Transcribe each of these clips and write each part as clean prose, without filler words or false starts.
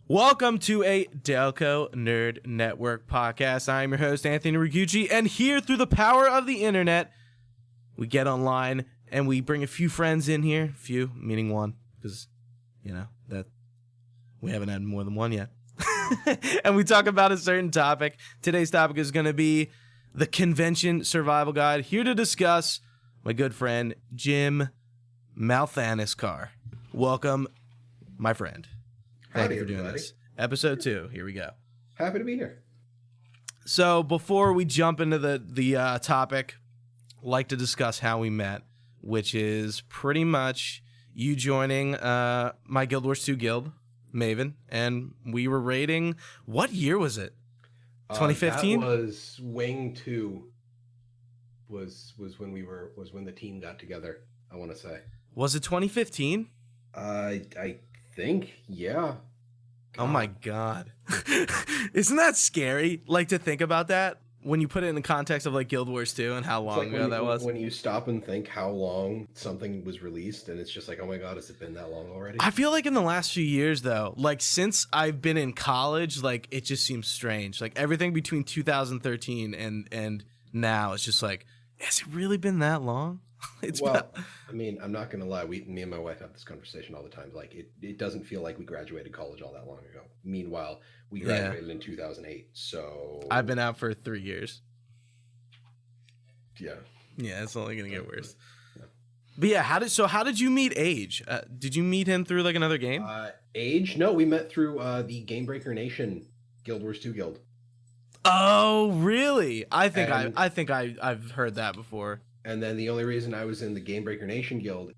Welcome to a Delco Nerd Network podcast. I am your host, Anthony Ragucci, and here through the power of the internet, we get online and we bring a few friends in here. Few, meaning one, because, you know, that we haven't had more than one yet. And we talk about a certain topic. Today's topic is going to be the convention survival guide. Here to discuss my good friend, Jim Malthanis Carr. Welcome, my friend. Thank you for doing this. Episode 2. Here we go. Happy to be here. So before we jump into the topic, I'd like to discuss how we met, which is pretty much you joining my Guild Wars 2 guild, Maven, and we were raiding. What year was it? 2015. That was Wing 2. Was when the team got together. I want to say. Was it 2015? I think, yeah. God. Oh my God. Isn't that scary? Like, to think about that when you put it in the context of like Guild Wars 2 and how long ago that was. When you stop and think how long something was released, and it's just like, oh my God, has it been that long already? I feel like in the last few years though, like since I've been in college, like it just seems strange. Like everything between 2013 and now, it's just like, has it really been that long? I mean, I'm not gonna lie. Me and my wife have this conversation all the time. Like, it doesn't feel like we graduated college all that long ago. Meanwhile, we graduated in 2008. So I've been out for 3 years. Yeah, it's only gonna get worse. Yeah. But yeah, how did you meet Age? Did you meet him through like another game? Age? No, we met through the Game Breaker Nation Guild Wars 2 guild. Oh, really? I've heard that before. And then the only reason I was in the Game Breaker Nation guild,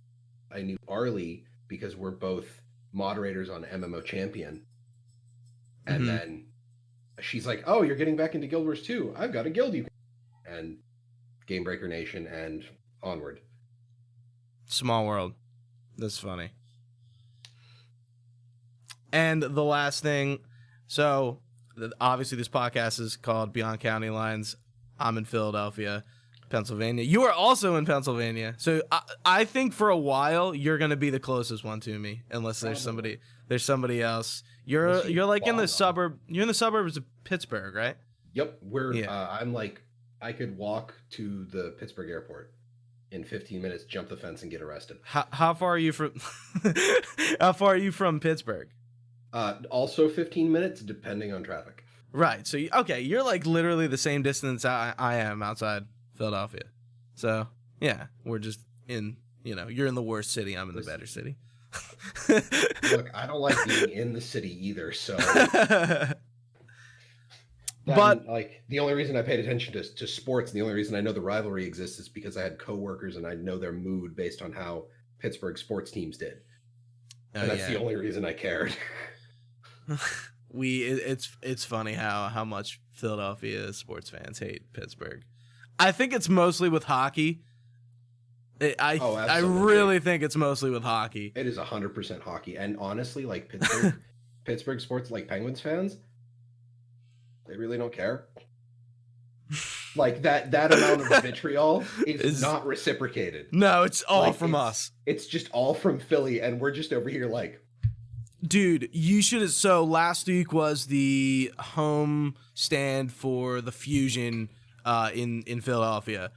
I knew Arlie because we're both moderators on MMO Champion. And then she's like, "Oh, you're getting back into Guild Wars 2. I've got a guild you can." And Game Breaker Nation and onward. Small world. That's funny. And the last thing, so obviously this podcast is called Beyond County Lines. I'm in Philadelphia, Pennsylvania. You are also in Pennsylvania, so I think for a while you're gonna be the closest one to me, unless there's somebody else. You're like in the suburb. You're in the suburbs of Pittsburgh, right? Yep. I'm like, I could walk to the Pittsburgh airport in 15 minutes, jump the fence, and get arrested. How far are you from? How far are you from Pittsburgh? Also 15 minutes, depending on traffic. Right. So you're like literally the same distance I am outside Philadelphia. So yeah, we're just in, you're in the worst city, I'm in the better city. Look, I don't like being in the city either, so but like the only reason I paid attention to sports and the only reason I know the rivalry exists is because I had coworkers and I know their mood based on how Pittsburgh sports teams did. And that's the only reason I cared. It's funny how much Philadelphia sports fans hate Pittsburgh. I think it's mostly with hockey. I really think it's mostly with hockey. It is 100% hockey, and honestly, like Pittsburgh sports, like Penguins fans, they really don't care. Like that amount of vitriol is not reciprocated. No, it's all from us. It's just all from Philly, and we're just over here like, dude, you should. So last week was the home stand for the Fusion in Philadelphia.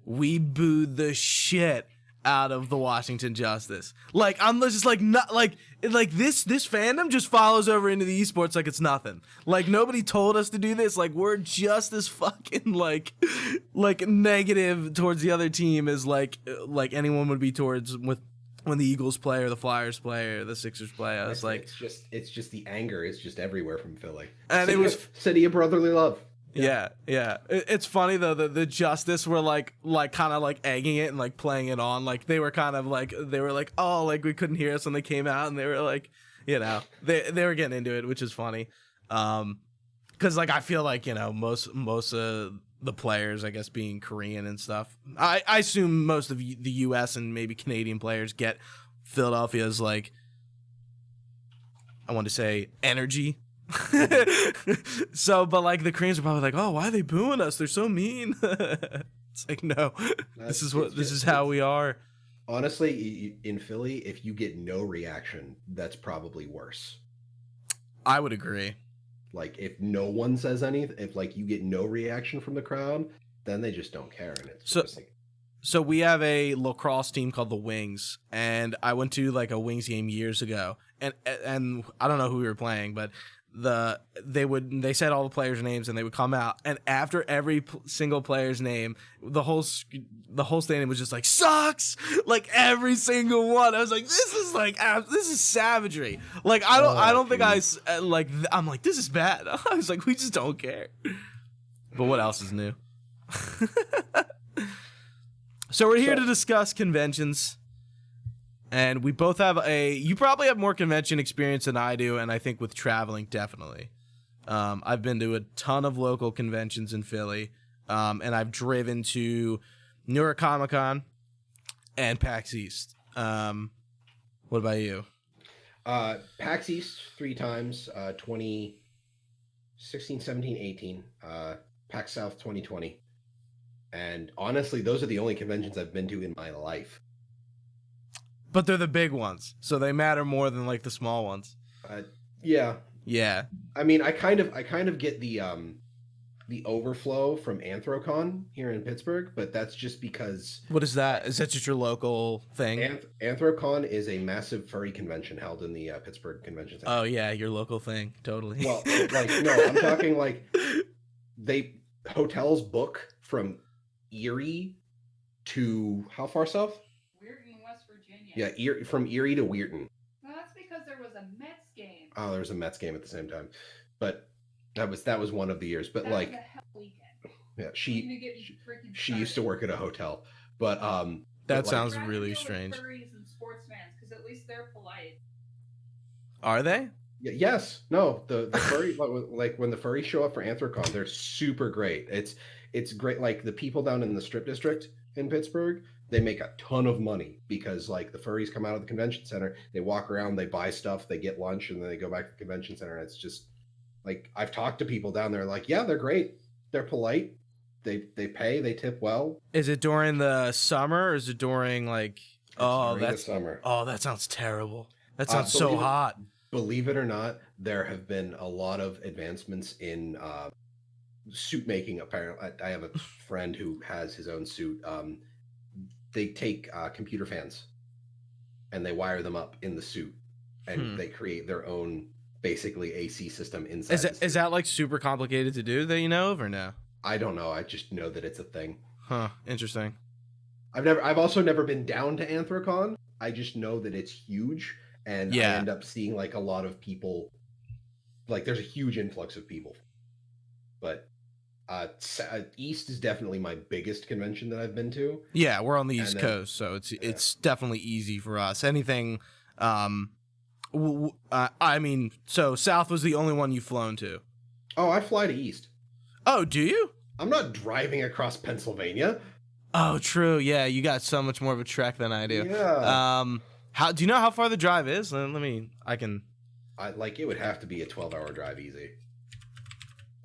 We booed the shit out of the Washington Justice. Like, I'm just like, not like this fandom just follows over into the esports like it's nothing. Like, nobody told us to do this. Like, we're just as fucking like negative towards the other team as like anyone would be towards with when the Eagles play or the Flyers play or the Sixers play. I was like, it's just the anger is just everywhere from Philly. And it was city of brotherly love. Yeah. It's funny though that the Justice were like kind of like egging it and like playing it on. Like they were kind of like oh, like we couldn't hear us when they came out, and they were like, they were getting into it, which is funny. Because like I feel like most of the players, I guess, being Korean and stuff. I assume most of the U.S. and maybe Canadian players get Philadelphia's like I want to say energy. So, but like the Koreans are probably like, oh, why are they booing us? They're so mean. It's like, no, this is how we are. Honestly, in Philly, if you get no reaction, that's probably worse. I would agree. Like if no one says anything, if like you get no reaction from the crowd, then they just don't care, and it's So we have a lacrosse team called the Wings, and I went to like a Wings game years ago, and I don't know who we were playing, but they said all the players' names, and they would come out, and after every single player's name, the whole stadium was just like sucks, like every single one. I was like, this is savagery. Like I don't think I'm like this is bad. I was like, we just don't care. But what else is new? So we're here to discuss conventions, and we both have you probably have more convention experience than I do, and I think with traveling, definitely. I've been to a ton of local conventions in Philly, and I've driven to New York Comic Con and PAX East. What about you? PAX East 3 times, 2016, 17, 18, PAX South 2020. And honestly, those are the only conventions I've been to in my life. But they're the big ones, so they matter more than like the small ones. Yeah. Yeah. I mean, I kind of get the overflow from Anthrocon here in Pittsburgh, but that's just because. What is that? Is that just your local thing? Anthrocon is a massive furry convention held in the Pittsburgh Convention Center. Oh yeah, your local thing, totally. Well, like no, I'm talking like hotels book from Erie to how far south? Weirton, West Virginia. Yeah, from Erie to Weirton. No, that's because there was a Mets game. Oh, there was a Mets game at the same time, but that was one of the years. But that like, was a hell weekend. Yeah, she used to work at a hotel, but that like, sounds really strange. Furries and sports fans, because at least they're polite. Are they? Yes. No. The furry like when the furries show up for Anthrocon, they're super great. It's great. Like the people down in the Strip District in Pittsburgh, they make a ton of money because like the furries come out of the convention center, they walk around, they buy stuff, they get lunch, and then they go back to the convention center. And it's just like I've talked to people down there, like, yeah, they're great, they're polite, they pay, they tip well. Is it during the summer or is it during like? The summer. Oh, that sounds terrible. That sounds so hot. Believe it or not, there have been a lot of advancements in suit making. Apparently, I have a friend who has his own suit. They take computer fans and they wire them up in the suit, and they create their own basic's AC system inside. Is that like super complicated to do that you know of or no? I don't know. I just know that it's a thing. Huh. Interesting. I've also never been down to Anthrocon. I just know that it's huge. And yeah. I end up seeing like a lot of people, like there's a huge influx of people. But East is definitely my biggest convention that I've been to. Yeah, we're on the East Coast, so it's definitely easy for us. Anything, I mean, so South was the only one you've flown to. Oh, I fly to East. Oh, do you? I'm not driving across Pennsylvania. Oh, true. Yeah, you got so much more of a trek than I do. Yeah. How do you know how far the drive is? It would have to be a 12-hour drive easy.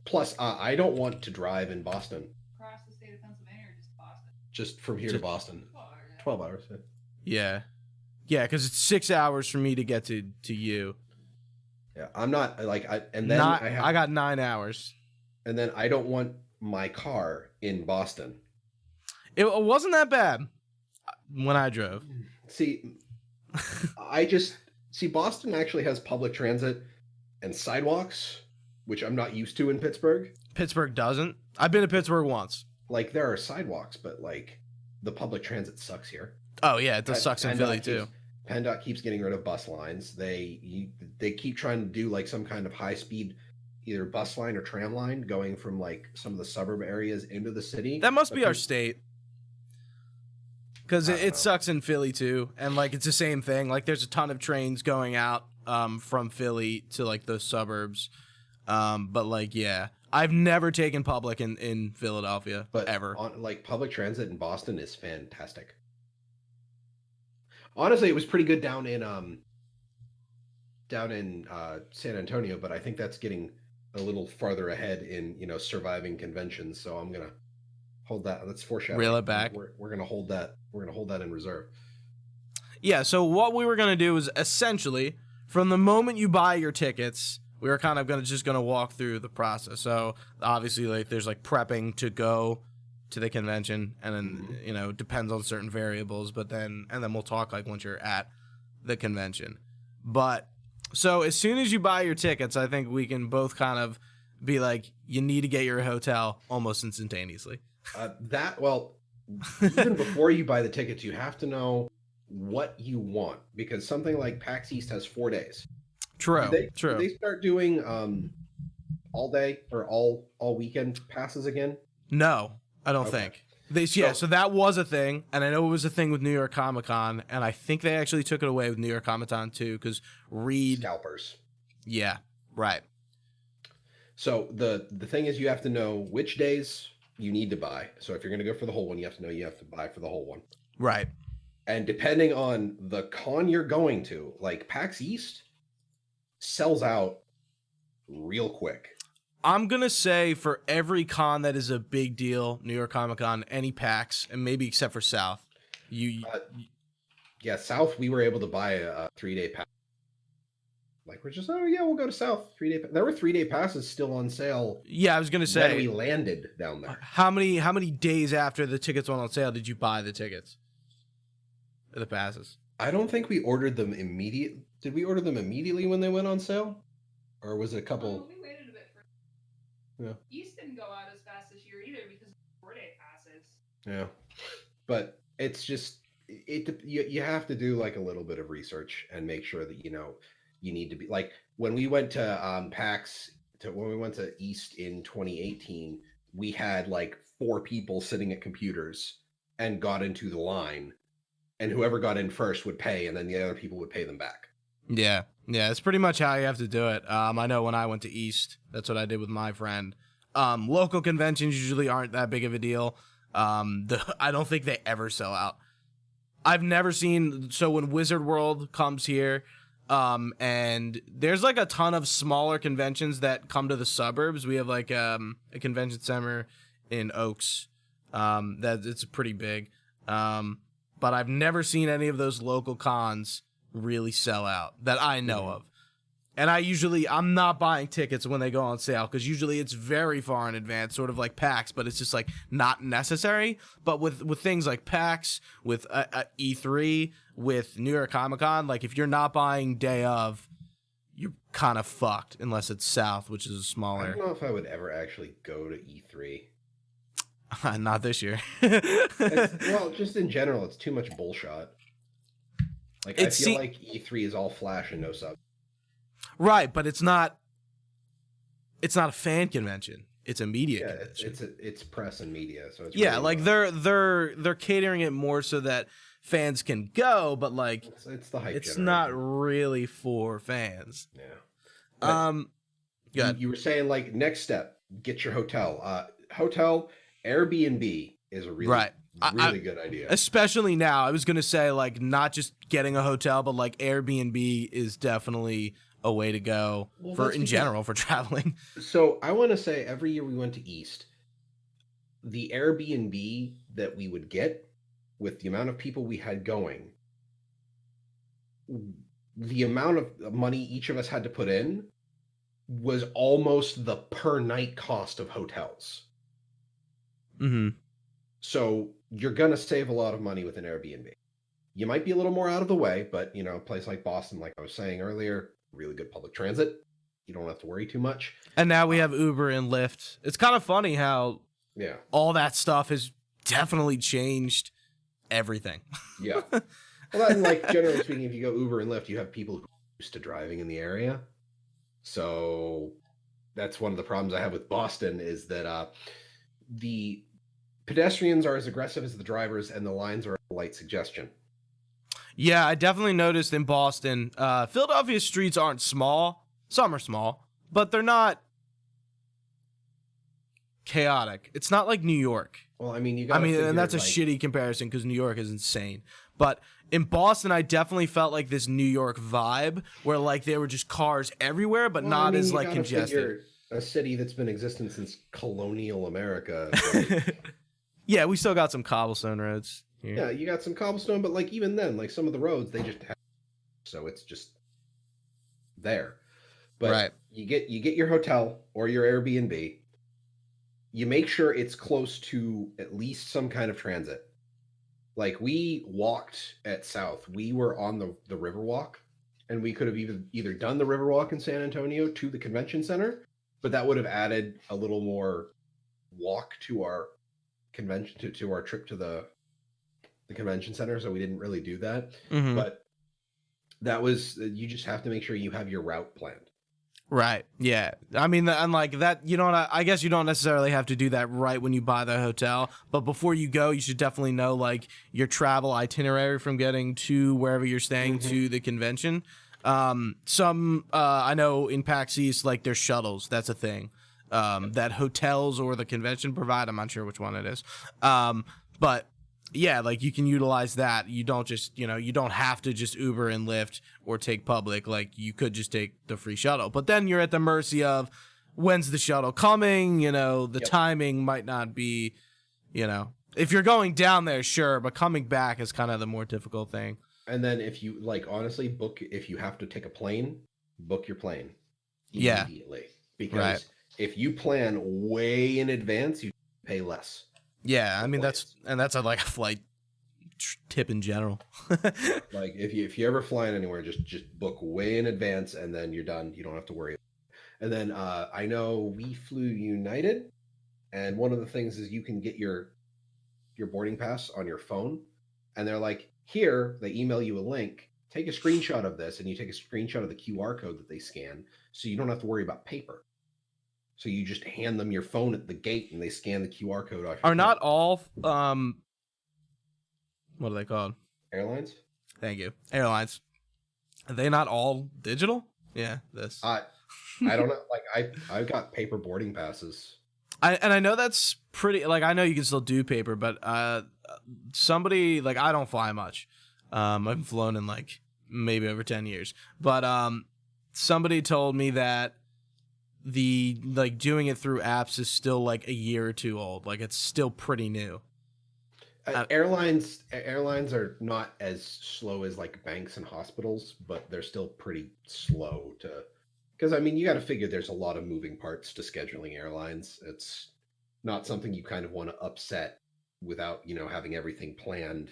Plus, I don't want to drive in Boston. Across the state of Pennsylvania or just Boston? Just from here to Boston. 12 hours. Yeah. Yeah, because it's 6 hours for me to get to you. Yeah, I'm not like I got 9 hours. And then I don't want my car in Boston. It wasn't that bad when I drove. See, Boston actually has public transit and sidewalks, which I'm not used to in Pittsburgh. Pittsburgh doesn't. I've been to Pittsburgh once. Like there are sidewalks, but like the public transit sucks here. Oh yeah, it sucks in Philly too. PennDOT keeps getting rid of bus lines. They keep trying to do like some kind of high speed either bus line or tram line going from like some of the suburb areas into the city. That must be our state. Because it sucks in Philly too, and like it's the same thing. Like there's a ton of trains going out from Philly to like those suburbs, but like yeah, I've never taken public in Philadelphia, ever. Like public transit in Boston is fantastic. Honestly, it was pretty good down in down in San Antonio, but I think that's getting a little farther ahead in surviving conventions. So I'm gonna hold that. Let's foreshadow. Reel it back. We're gonna hold that. We're gonna hold that in reserve. Yeah. So what we were gonna do is essentially from the moment you buy your tickets, we were kind of gonna walk through the process. So obviously, like there's like prepping to go to the convention, and then depends on certain variables. But then we'll talk like once you're at the convention. But so as soon as you buy your tickets, I think we can both kind of be like, you need to get your hotel almost instantaneously. Even before you buy the tickets, you have to know what you want, because something like PAX East has 4 days. True. Do they start doing all day or all weekend passes again? No, I don't think. So that was a thing, and I know it was a thing with New York Comic Con, and I think they actually took it away with New York Comic Con too, because Reed scalpers. Yeah, right. So the thing is, you have to know which days you need to buy. So if you're going to go for the whole one, you have to know you have to buy for the whole one. Right. And depending on the con you're going to, like PAX East sells out real quick. I'm going to say for every con that is a big deal, New York Comic Con, any PAX, and maybe except for South. South, we were able to buy a 3-day pass. Like, we're just, we'll go to South. 3-day. There were 3-day passes still on sale. Yeah, I was going to say. When we landed down there. How many days after the tickets went on sale did you buy the tickets? The passes? I don't think we ordered them immediately. Did we order them immediately when they went on sale? Or was it a couple? We waited a bit for. Yeah. East didn't go out as fast this year either because of 4-day passes. Yeah, but it's just you have to do like a little bit of research and make sure that you need to be like when we went to PAX when we went to East in 2018, we had like 4 people sitting at computers and got into the line, and whoever got in first would pay, and then the other people would pay them back. Yeah, it's pretty much how you have to do it. I know when I went to East, that's what I did with my friend. Local conventions usually aren't that big of a deal. I don't think they ever sell out. I've never seen, so when Wizard World comes here, and there's like a ton of smaller conventions that come to the suburbs. We have like a convention center in Oaks, that it's pretty big. But I've never seen any of those local cons really sell out that I know of. And I'm not buying tickets when they go on sale, because usually it's very far in advance, sort of like PAX, but it's just like not necessary. But with things like PAX, with E3, with New York Comic Con, like if you're not buying day of, you're kind of fucked unless it's South, which is a smaller. I don't know if I would ever actually go to E3. Not this year. Well, just in general, it's too much bullshit. Like I feel like E3 is all flash and no sub. Right, but it's not a fan convention. It's a media convention. It's press and media, so it's really like they're catering it more so that fans can go, but like it's the hype. It's not really for fans. Yeah. Good. You were saying like next step, get your hotel. Hotel Airbnb is a really really good idea. Especially now. I was going to say like not just getting a hotel, but like Airbnb is definitely a way to go general for traveling. So I want to say every year we went to East, the Airbnb that we would get with the amount of people we had going, the amount of money each of us had to put in was almost the per night cost of hotels. Mm-hmm. So you're going to save a lot of money with an Airbnb. You might be a little more out of the way, but a place like Boston, like I was saying earlier, really good public transit. You don't have to worry too much. And now we have Uber and Lyft. It's kind of funny how all that stuff has definitely changed everything. Yeah. Well, and like generally speaking, if you go Uber and Lyft, you have people who are used to driving in the area. So that's one of the problems I have with Boston is that the pedestrians are as aggressive as the drivers, and the lines are a light suggestion. Yeah, I definitely noticed in Boston, Philadelphia streets aren't small. Some are small, but they're not chaotic. It's not like New York. Well, I mean, and that's a shitty comparison because New York is insane. But In Boston, I definitely felt like this New York vibe where like there were just cars everywhere, but not as like congested. A city that's been existing since colonial America. Yeah, we still got some cobblestone roads here. Yeah, you got some cobblestone, but like even then, like some of the roads they just have, so it's just there. But Right. you get your hotel or your Airbnb. You make sure it's close to at least some kind of transit. Like we walked at South, we were on the Riverwalk, and we could have either done the Riverwalk in San Antonio to the convention center, but that would have added a little more walk to our convention to our trip to the convention center, so we didn't really do that. Mm-hmm. But that was, you just have to make sure you have your route planned. Right. Yeah. I mean, and like that, you don't, I guess you don't necessarily have to do that right when you buy the hotel, but before you go, you should definitely know like your travel itinerary from getting to wherever you're staying to the convention. I know in PAX East, like there's shuttles. That's a thing. That hotels or the convention provide. I'm not sure which one it is. But yeah, like you can utilize that. You don't just, you don't have to just Uber and Lyft or take public. Like you could just take the free shuttle, but then you're at the mercy of when's the shuttle coming? The timing might not be, if you're going down there, sure, but coming back is kind of the more difficult thing. And then if you honestly if you have to take a plane, book your plane immediately. Because if you plan way in advance, you pay less. Yeah, I mean that's like a flight tip in general. Like if you ever flying anywhere, just book way in advance, and then you're done. You don't have to worry. And then I know we flew United, and one of the things is you can get your boarding pass on your phone, and they're like, here they email you a link. Take a screenshot of this, and you take a screenshot of the QR code that they scan, so you don't have to worry about paper. So you just hand them your phone at the gate, and they scan the QR code off. Are not all what are they called? Airlines? Thank you. Airlines. Are they not all digital? Yeah, this. I don't know. Like I've got paper boarding passes. I know that's pretty. Like I know you can still do paper, but somebody like I don't fly much. I've flown in like maybe over 10 years, but somebody told me that the like doing it through apps is still like a year or two old. Like it's still pretty new. Airlines are not as slow as like banks and hospitals, but they're still pretty slow to, because I mean you got to figure there's a lot of moving parts to scheduling airlines. It's not something you kind of want to upset without having everything planned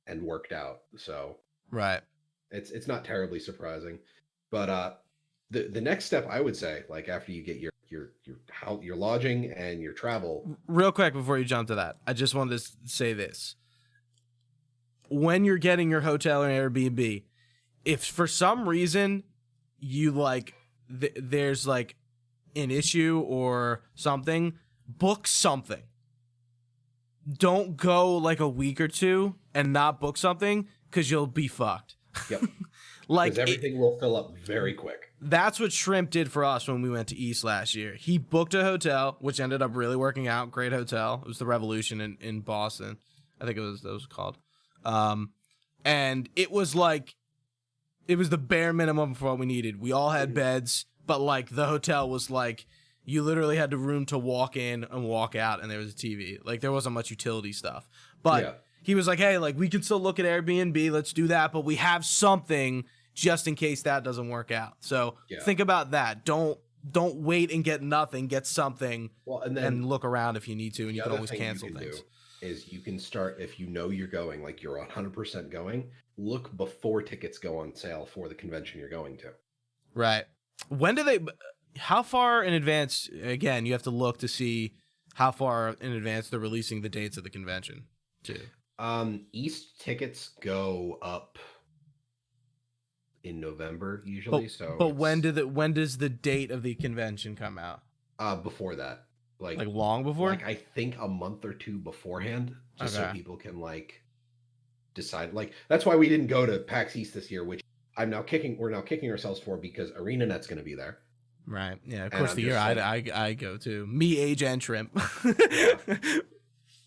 and worked out. So right, it's not terribly surprising, but the next step I would say, like after you get your lodging and your travel. Real quick before you jump to that, I just wanted to say this. When you're getting your hotel or Airbnb, if for some reason you like there's like an issue or something, book something. Don't go like a week or two and not book something because you'll be fucked. Yep. Like because everything will fill up very quick. That's what Shrimp did for us when we went to East last year. He booked a hotel, which ended up really working out. Great hotel. It was the Revolution in Boston. I think that was called. And it was the bare minimum for what we needed. We all had beds, but like the hotel was like, you literally had the room to walk in and walk out, and there was a TV. Like there wasn't much utility stuff. But he was like, hey, like we can still look at Airbnb. Let's do that. But we have something just in case that doesn't work out. So think about that. Don't wait and get nothing. Get something and look around if you need to, and you can always cancel things. Is you can start, if you're going, like you're 100% going, look before tickets go on sale for the convention you're going to. Right. How far in advance, again, you have to look to see how far in advance they're releasing the dates of the convention too. East tickets go up in November usually. But when does the date of the convention come out? Before that, like long before. Like I think a month or two beforehand, just so people can like decide. Like that's why we didn't go to PAX East this year, which we're now kicking ourselves for because ArenaNet's going to be there. Right. Yeah. Of course, the year I go to me, Age, and Shrimp.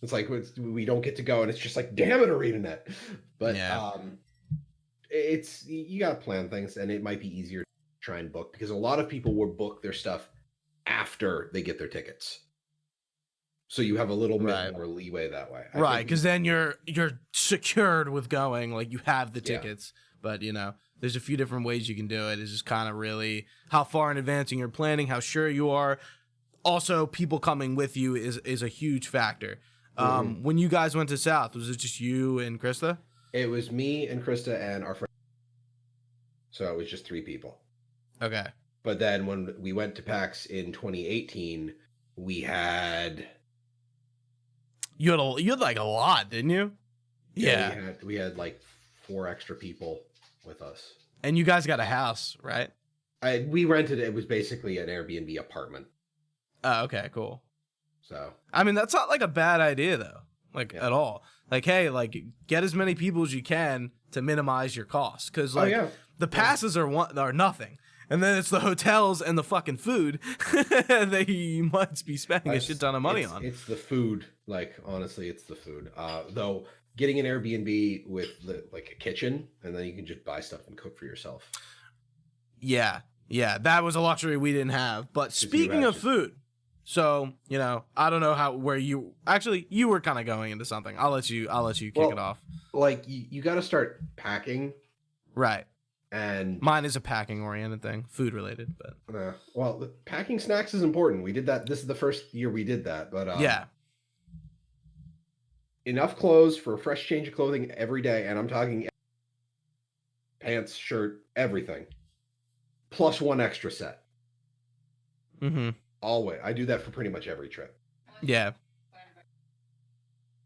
It's like we don't get to go, and it's just like, damn it, ArenaNet. But Yeah. it's you got to plan things, and it might be easier to try and book because a lot of people will book their stuff after they get their tickets. So you have a little bit more leeway that way. Right, because then you're secured with going, like you have the tickets. But, you know, there's a few different ways you can do it. It's just kind of really how far in advancing you're planning, how sure you are. Also, people coming with you is a huge factor. When you guys went to South, was it just you and Krista? It was me and Krista and our friend. So it was just 3 people. Okay. But then when we went to PAX in 2018, we had... You had like a lot, didn't you? Yeah. We had like 4 extra people with us. And you guys got a house, right? We rented it. It was basically an Airbnb apartment. Oh, okay, cool. So I mean, that's not like a bad idea though, like at all. Like, hey, like get as many people as you can to minimize your costs, because like the passes are nothing, and then it's the hotels and the fucking food that you might be spending a shit ton of money on. It's the food, like honestly, it's the food. Though getting an Airbnb with like a kitchen, and then you can just buy stuff and cook for yourself. Yeah, that was a luxury we didn't have. But speaking of food. So, you know, I don't know where you were kind of going into something. I'll let you kick it off. Like you got to start packing. Right. And mine is a packing oriented thing, food related, but packing snacks is important. We did that. This is the first year we did that, but enough clothes for a fresh change of clothing every day, and I'm talking pants, shirt, everything. Plus 1 extra set. Always. I do that for pretty much every trip. Yeah.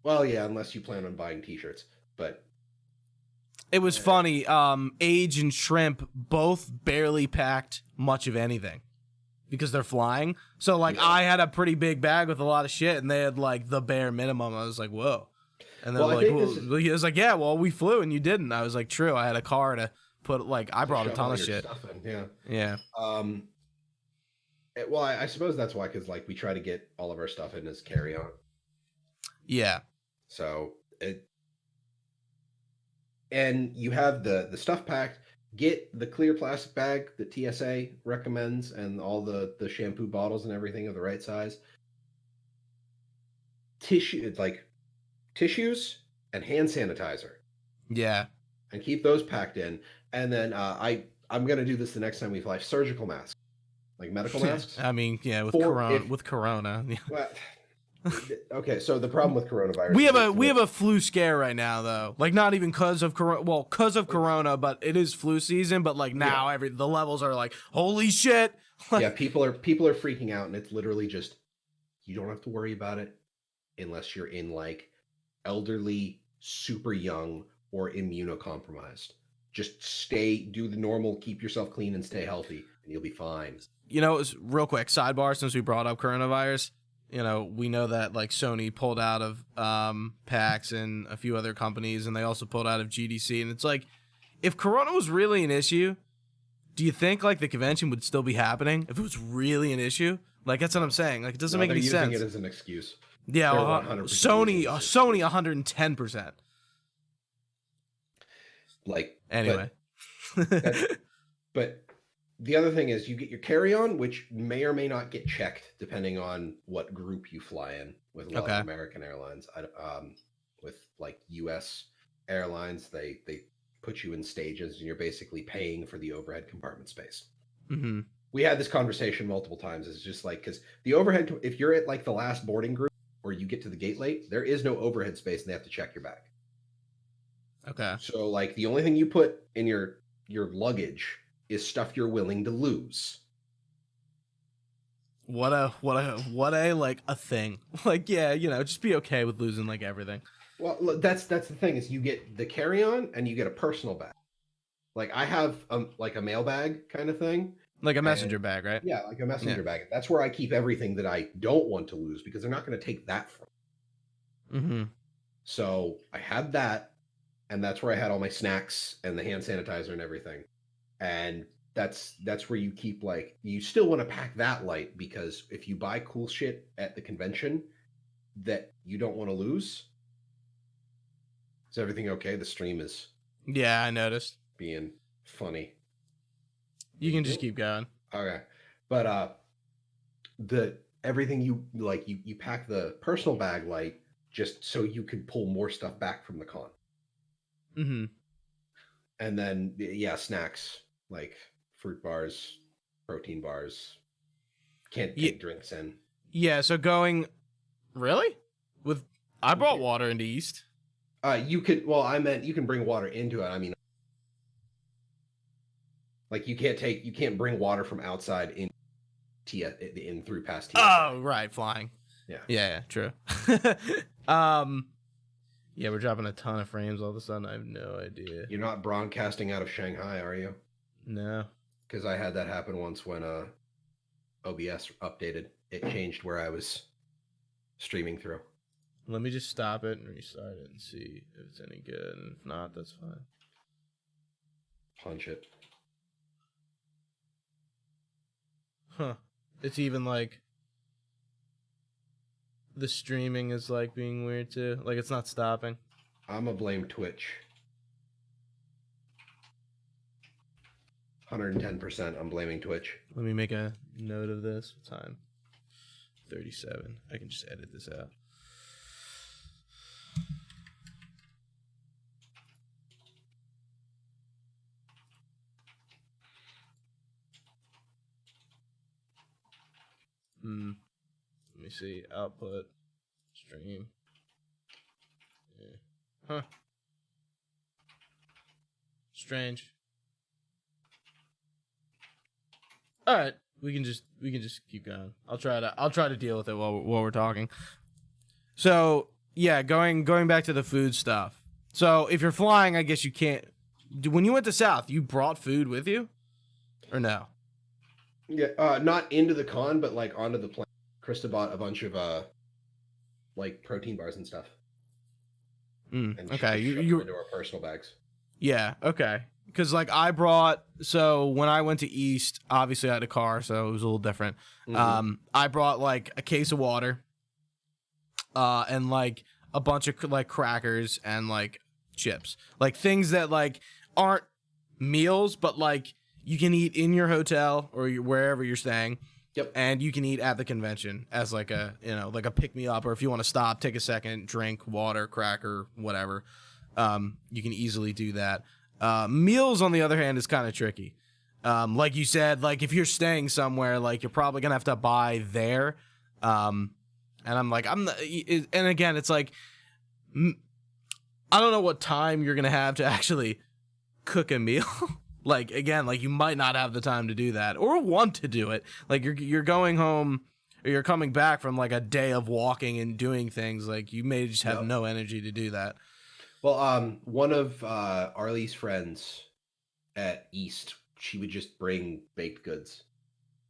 Well, yeah, unless you plan on buying t-shirts. But it was funny. Age and Shrimp both barely packed much of anything because they're flying. So like I had a pretty big bag with a lot of shit, and they had like the bare minimum. I was like, whoa. And then he was like, yeah, well, we flew and you didn't. I was like, true. I had a car to put I brought a ton of shit. Yeah. Well, I suppose that's why, because like we try to get all of our stuff in as carry-on. Yeah. So and you have the stuff packed. Get the clear plastic bag that TSA recommends, and all the shampoo bottles and everything of the right size. Tissues and hand sanitizer. Yeah. And keep those packed in. And then I'm gonna do this the next time we fly. Surgical masks. Like medical masks? I mean, yeah, with corona. Well, okay, so the problem with coronavirus. We have a flu scare right now, though. Like not even because of corona. Well, because of corona, but it is flu season. But like now, the levels are like, holy shit. Yeah, people are freaking out, and it's literally just you don't have to worry about it unless you're in like elderly, super young, or immunocompromised. Just do the normal, keep yourself clean and stay healthy, and you'll be fine. You know, real quick sidebar, since we brought up coronavirus, you know, we know that like Sony pulled out of PAX and a few other companies, and they also pulled out of GDC. And it's like, if corona was really an issue, do you think like the convention would still be happening if it was really an issue? Like that's what I'm saying. Like it doesn't make any sense. Using it as an excuse. Yeah, Sony 110%. Like anyway, but the other thing is you get your carry-on, which may or may not get checked depending on what group you fly in. With a lot of American airlines, with like U.S. airlines, they put you in stages, and you're basically paying for the overhead compartment space. Mm-hmm. We had this conversation multiple times. It's just like, because the overhead, if you're at like the last boarding group or you get to the gate late, there is no overhead space, and they have to check your bag. Okay. So like the only thing you put in your luggage is stuff you're willing to lose. What a like a thing. Like, yeah, you know, just be okay with losing like everything. Well, that's the thing is you get the carry-on and you get a personal bag. Like I have like a mail bag kind of thing. Like a messenger bag, right? Yeah, like a messenger bag. That's where I keep everything that I don't want to lose, because they're not going to take that from me. Mm-hmm. So I had that, and that's where I had all my snacks and the hand sanitizer and everything. And that's where you keep, like, you still want to pack that light, because if you buy cool shit at the convention, that you don't want to lose. Is everything okay? The stream is Yeah, I noticed. being funny. You can just keep going. Okay. But everything you like, you pack the personal bag light just so you could pull more stuff back from the con. Mm-hmm. And then snacks like fruit bars, protein bars. Can't take drinks in. Yeah, so going really? I brought water into East. You could I meant you can bring water into it. I mean, like you can't bring water from outside in through past TSA. Oh, right, flying. Yeah, true. Yeah, we're dropping a ton of frames all of a sudden. I have no idea. You're not broadcasting out of Shanghai, are you? No. Because I had that happen once when OBS updated. It changed where I was streaming through. Let me just stop it and restart it and see if it's any good. And if not, that's fine. Punch it. Huh. It's even like the streaming is like being weird too. Like it's not stopping. I'm gonna blame Twitch. 110%. I'm blaming Twitch. Let me make a note of this. What time? 37. I can just edit this out. Let me see. Output. Stream. Yeah. Huh. Strange. All right. We can just keep going. I'll try to deal with it while we're talking. So yeah, going back to the food stuff. So if you're flying, I guess you can't. When you went to South, you brought food with you, or no? Yeah, not into the con, but like onto the plane. Krista bought a bunch of like protein bars and stuff. And Okay, you into our personal bags. Yeah, okay. Because like I brought, so when I went to East, obviously I had a car, so it was a little different. Mm-hmm. I brought like a case of water, and like a bunch of like crackers and like chips, like things that like aren't meals, but like you can eat in your hotel or wherever you're staying. Yep. And you can eat at the convention as like a, like a pick me up, or if you want to stop, take a second, drink water, cracker, whatever. You can easily do that. Meals, on the other hand, is kind of tricky. Like you said, like if you're staying somewhere, like you're probably gonna have to buy there. And I'm like, and again, it's like, I don't know what time you're gonna have to actually cook a meal. Like, again, like you might not have the time to do that or want to do it. Like you're going home or you're coming back from like a day of walking and doing things. Like you may just have no energy to do that. Well, one of Arlie's friends at East, she would just bring baked goods.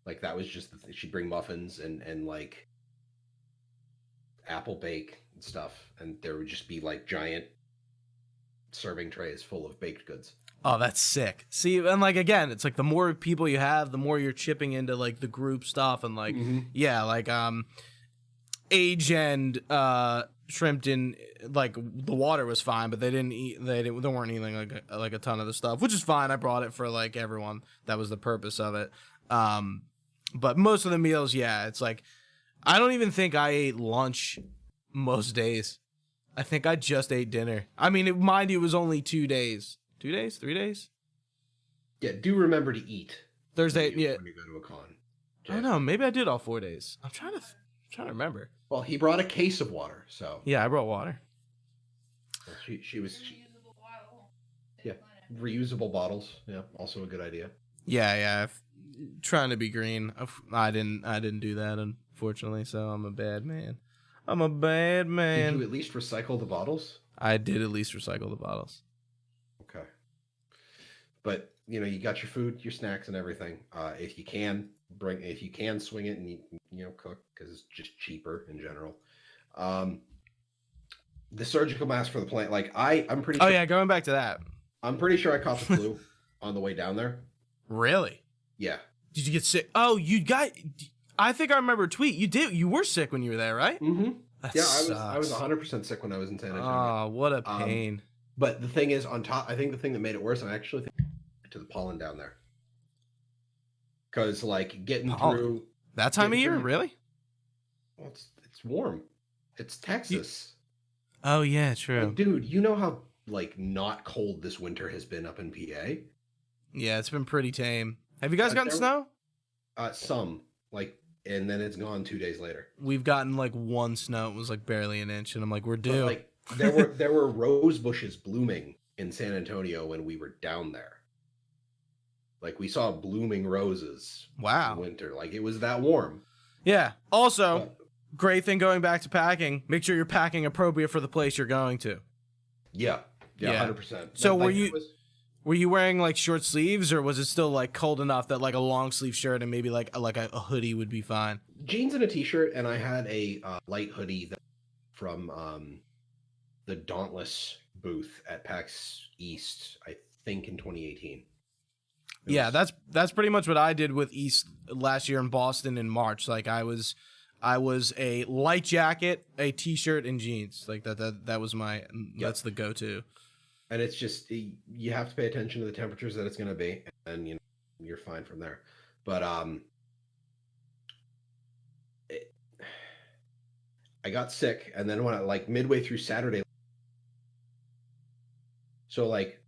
Like that was just, she'd bring muffins and like apple bake and stuff. And there would just be like giant serving trays full of baked goods. Oh, that's sick. See, and like, again, it's like the more people you have, the more you're chipping into like the group stuff. And like, yeah, like, Age and Shrimpton, like the water was fine, but they weren't eating like a ton of the stuff, which is fine. I brought it for like everyone. That was the purpose of it. But most of the meals, yeah, it's like, I don't even think I ate lunch most days. I think I just ate dinner. I mean, mind you, it was only 2 days. 2 days? 3 days? Yeah, do remember to eat. Thursday, when you go to a con. I don't know. Maybe I did all 4 days. I'm trying to remember. Well, he brought a case of water, so. Yeah, I brought water. Well, she was. Yeah, reusable bottles. Yeah, also a good idea. Yeah. Trying to be green. I didn't do that, unfortunately. So I'm a bad man. Did you at least recycle the bottles? I did at least recycle the bottles. Okay. But you got your food, your snacks, and everything. If you can swing it and cook, because it's just cheaper in general. The surgical mask for the plane, like I'm pretty. Oh yeah, going back to that. I'm pretty sure I caught the flu on the way down there. Really? Yeah. Did you get sick? Oh, I think I remember a tweet. You did. You were sick when you were there, right? Mm-hmm. That Yeah, sucks. I was 100% sick when I was in San Antonio. Oh, what a pain. But the thing is, on top, I think the thing that made it worse, I actually think to the pollen down there, because like getting Pollen? through That time of getting year, through- really? well, it's warm. It's Texas. Oh yeah, true. Like, dude, you know how like not cold this winter has been up in PA? Yeah, it's been pretty tame. Have you guys gotten snow? Some, like, and then it's gone 2 days later. We've gotten like one snow. It was like barely an inch, and I'm like, we're But, due. like there were rose bushes blooming in San Antonio when we were down there. Like we saw blooming roses. Wow. In winter, like it was that warm. Yeah. Also, But, great thing going back to packing. Make sure you're packing appropriate for the place you're going to. yeah, Yeah. 100%. So But, were you wearing like short sleeves, or was it still like cold enough that like a long sleeve shirt and maybe like a hoodie would be fine? jeans and a t-shirt, and I had a light hoodie from the Dauntless booth at PAX East, I think in 2018. Yeah, that's pretty much what I did with East last year in Boston in March. Like I was a light jacket, a t-shirt, and jeans. Like that was my that's the go-to. And it's just you have to pay attention to the temperatures that it's going to be, and you're fine from there. But I got sick, and then when I like midway through Saturday, so like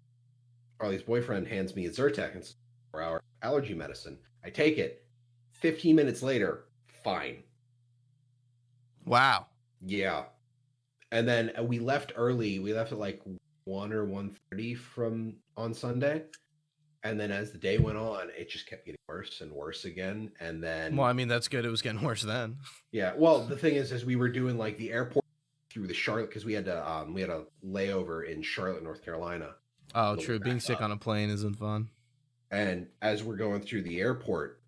Harley's boyfriend hands me a Zyrtec and 4-hour allergy medicine. I take it. 15 minutes later, fine. Wow. Yeah. And then we left early. We left at like 1 or 1:30 from on Sunday. And then as the day went on, it just kept getting worse and worse again. And then Well, I mean, that's good. It was getting worse then. yeah. Well, the thing is, as we were doing like the airport through the Charlotte, because we had a layover in Charlotte, North Carolina. Oh, true. Being sick on a plane isn't fun. And as we're going through the airport,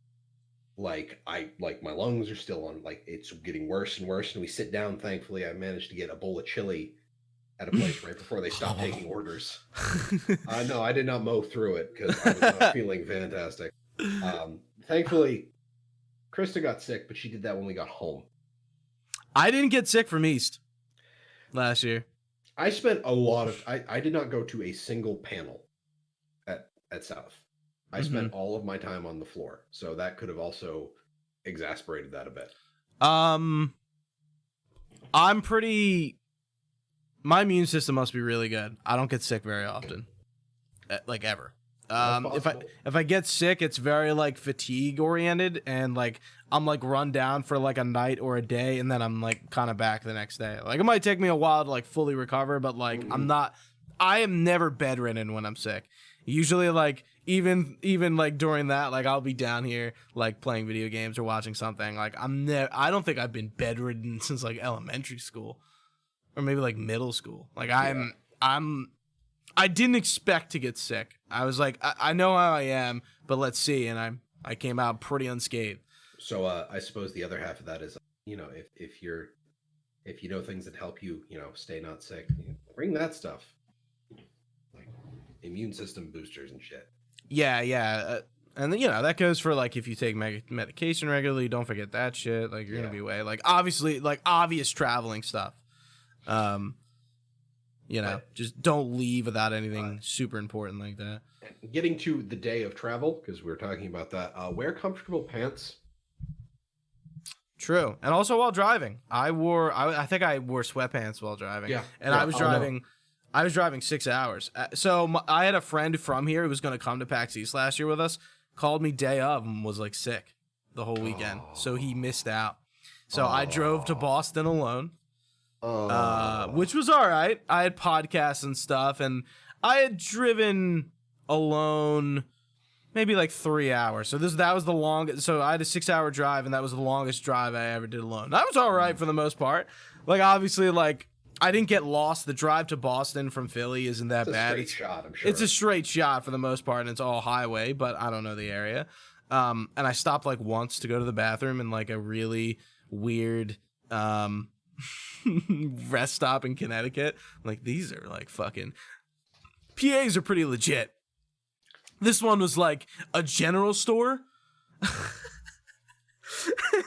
like my lungs are still on, like it's getting worse and worse. And we sit down. Thankfully, I managed to get a bowl of chili at a place right before they stopped taking orders. No, I did not mow through it because I was not feeling fantastic. Thankfully, Krista got sick, but she did that when we got home. I didn't get sick from East last year. I spent a lot of I did not go to a single panel at South. I spent all of my time on the floor, so that could have also exasperated that a bit. My immune system must be really good. I don't get sick very often, like ever. If I get sick, it's very like fatigue oriented, and like I'm like run down for like a night or a day, and then I'm like kind of back the next day. Like it might take me a while to like fully recover, but like I am never bedridden when I'm sick. Usually like even like during that, like I'll be down here like playing video games or watching something. Like I don't think I've been bedridden since like elementary school or maybe like middle school. Like I didn't expect to get sick. I was like, I know how I am, but let's see. And I came out pretty unscathed. So I suppose the other half of that is, if you know things that help you, stay not sick, bring that stuff, like immune system boosters and shit. Yeah. And that goes for like if you take medication regularly, don't forget that shit. Like you're gonna be away. Like obviously, like obvious traveling stuff. Just don't leave without anything super important like that. Getting to the day of travel, because we were talking about that, wear comfortable pants. True. And also while driving, I think I wore sweatpants while driving. Yeah. And I was driving 6 hours. So I had a friend from here who was going to come to PAX East last year with us, called me day of and was like sick the whole weekend. So he missed out. So I drove to Boston alone. Which was all right. I had podcasts and stuff, and I had driven alone maybe like 3 hours. So that was the longest. So I had a 6-hour drive, and that was the longest drive I ever did alone. That was all right for the most part. Like obviously, like I didn't get lost. The drive to Boston from Philly isn't that bad. It's a straight shot, I'm sure. It's a straight shot for the most part, and it's all highway, but I don't know the area. And I stopped like once to go to the bathroom in like a really weird rest stop in Connecticut. Like these are like fucking PAs are pretty legit. This one was like a general store.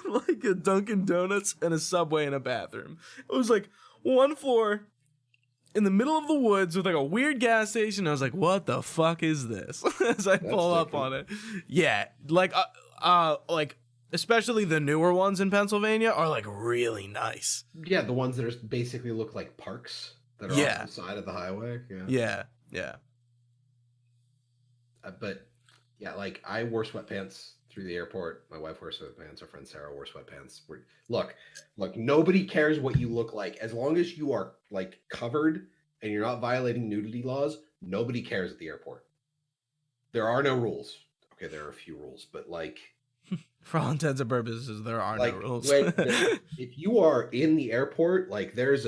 like a Dunkin' Donuts and a Subway and a bathroom. It was like one floor in the middle of the woods with like a weird gas station. I was like, what the fuck is this? As I pull up on it. Yeah, like especially the newer ones in Pennsylvania are like really nice. Yeah, the ones that are basically look like parks that are off the side of the highway. Yeah. But yeah, like I wore sweatpants through the airport. My wife wore sweatpants. Our friend Sarah wore sweatpants. Look, nobody cares what you look like. As long as you are like covered and you're not violating nudity laws, nobody cares at the airport. There are no rules. Okay, there are a few rules, but like for all intents and purposes, there are no rules. If you are in the airport, like there's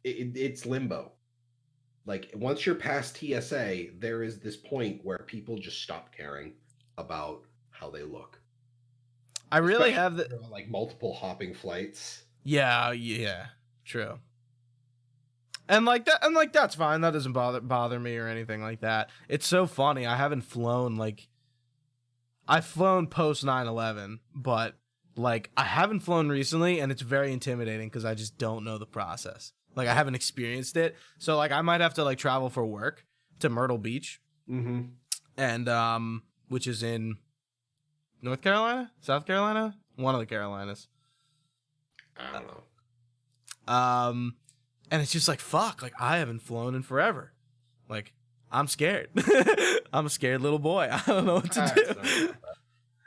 it's limbo. Like once you're past TSA, there is this point where people just stop caring about how they look. I really Especially like multiple hopping flights. Yeah, true. And that's fine. That doesn't bother me or anything like that. It's so funny. I haven't flown I've flown post 9/11, but like I haven't flown recently, and it's very intimidating because I just don't know the process. Like I haven't experienced it, so like I might have to like travel for work to Myrtle Beach, and which is in North Carolina, South Carolina, one of the Carolinas. I don't know. And it's just like fuck, like I haven't flown in forever. Like I'm scared. I'm a scared little boy. I don't know what to do.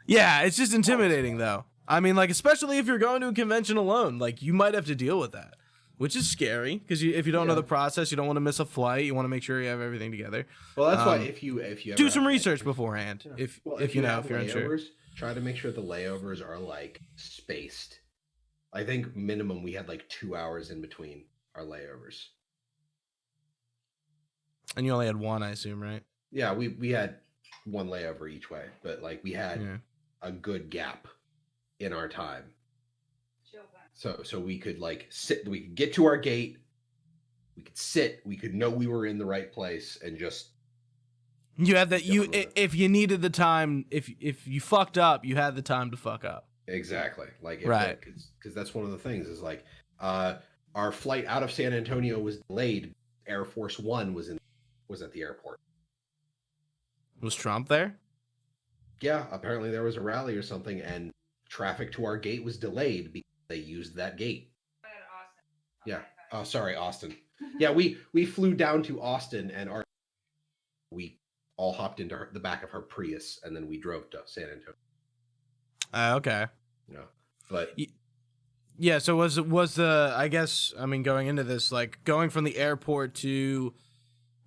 Yeah, it's just intimidating though. I mean, like especially if you're going to a convention alone, like you might have to deal with that. Which is scary because if you don't know the process, you don't want to miss a flight. You want to make sure you have everything together. Well, that's why if you do some research beforehand, if you're unsure, try to make sure the layovers are like spaced. I think minimum we had like 2 hours in between our layovers. And you only had one, I assume, right? Yeah, we had one layover each way, but like we had a good gap in our time. So we could like sit, we could get to our gate, we could sit, we could know we were in the right place, and just you had that if you needed the time, if you fucked up, you had the time to fuck up. Exactly, like right, because that's one of the things is like our flight out of San Antonio was delayed. Air Force One was at the airport. Was Trump there? Yeah, apparently there was a rally or something, and traffic to our gate was delayed because they used that gate. Yeah. Oh, sorry, Austin. Yeah, we flew down to Austin, and we all hopped into the back of her Prius, and then we drove to San Antonio. Okay. Yeah, but yeah. So was the I guess I mean going into this like going from the airport to,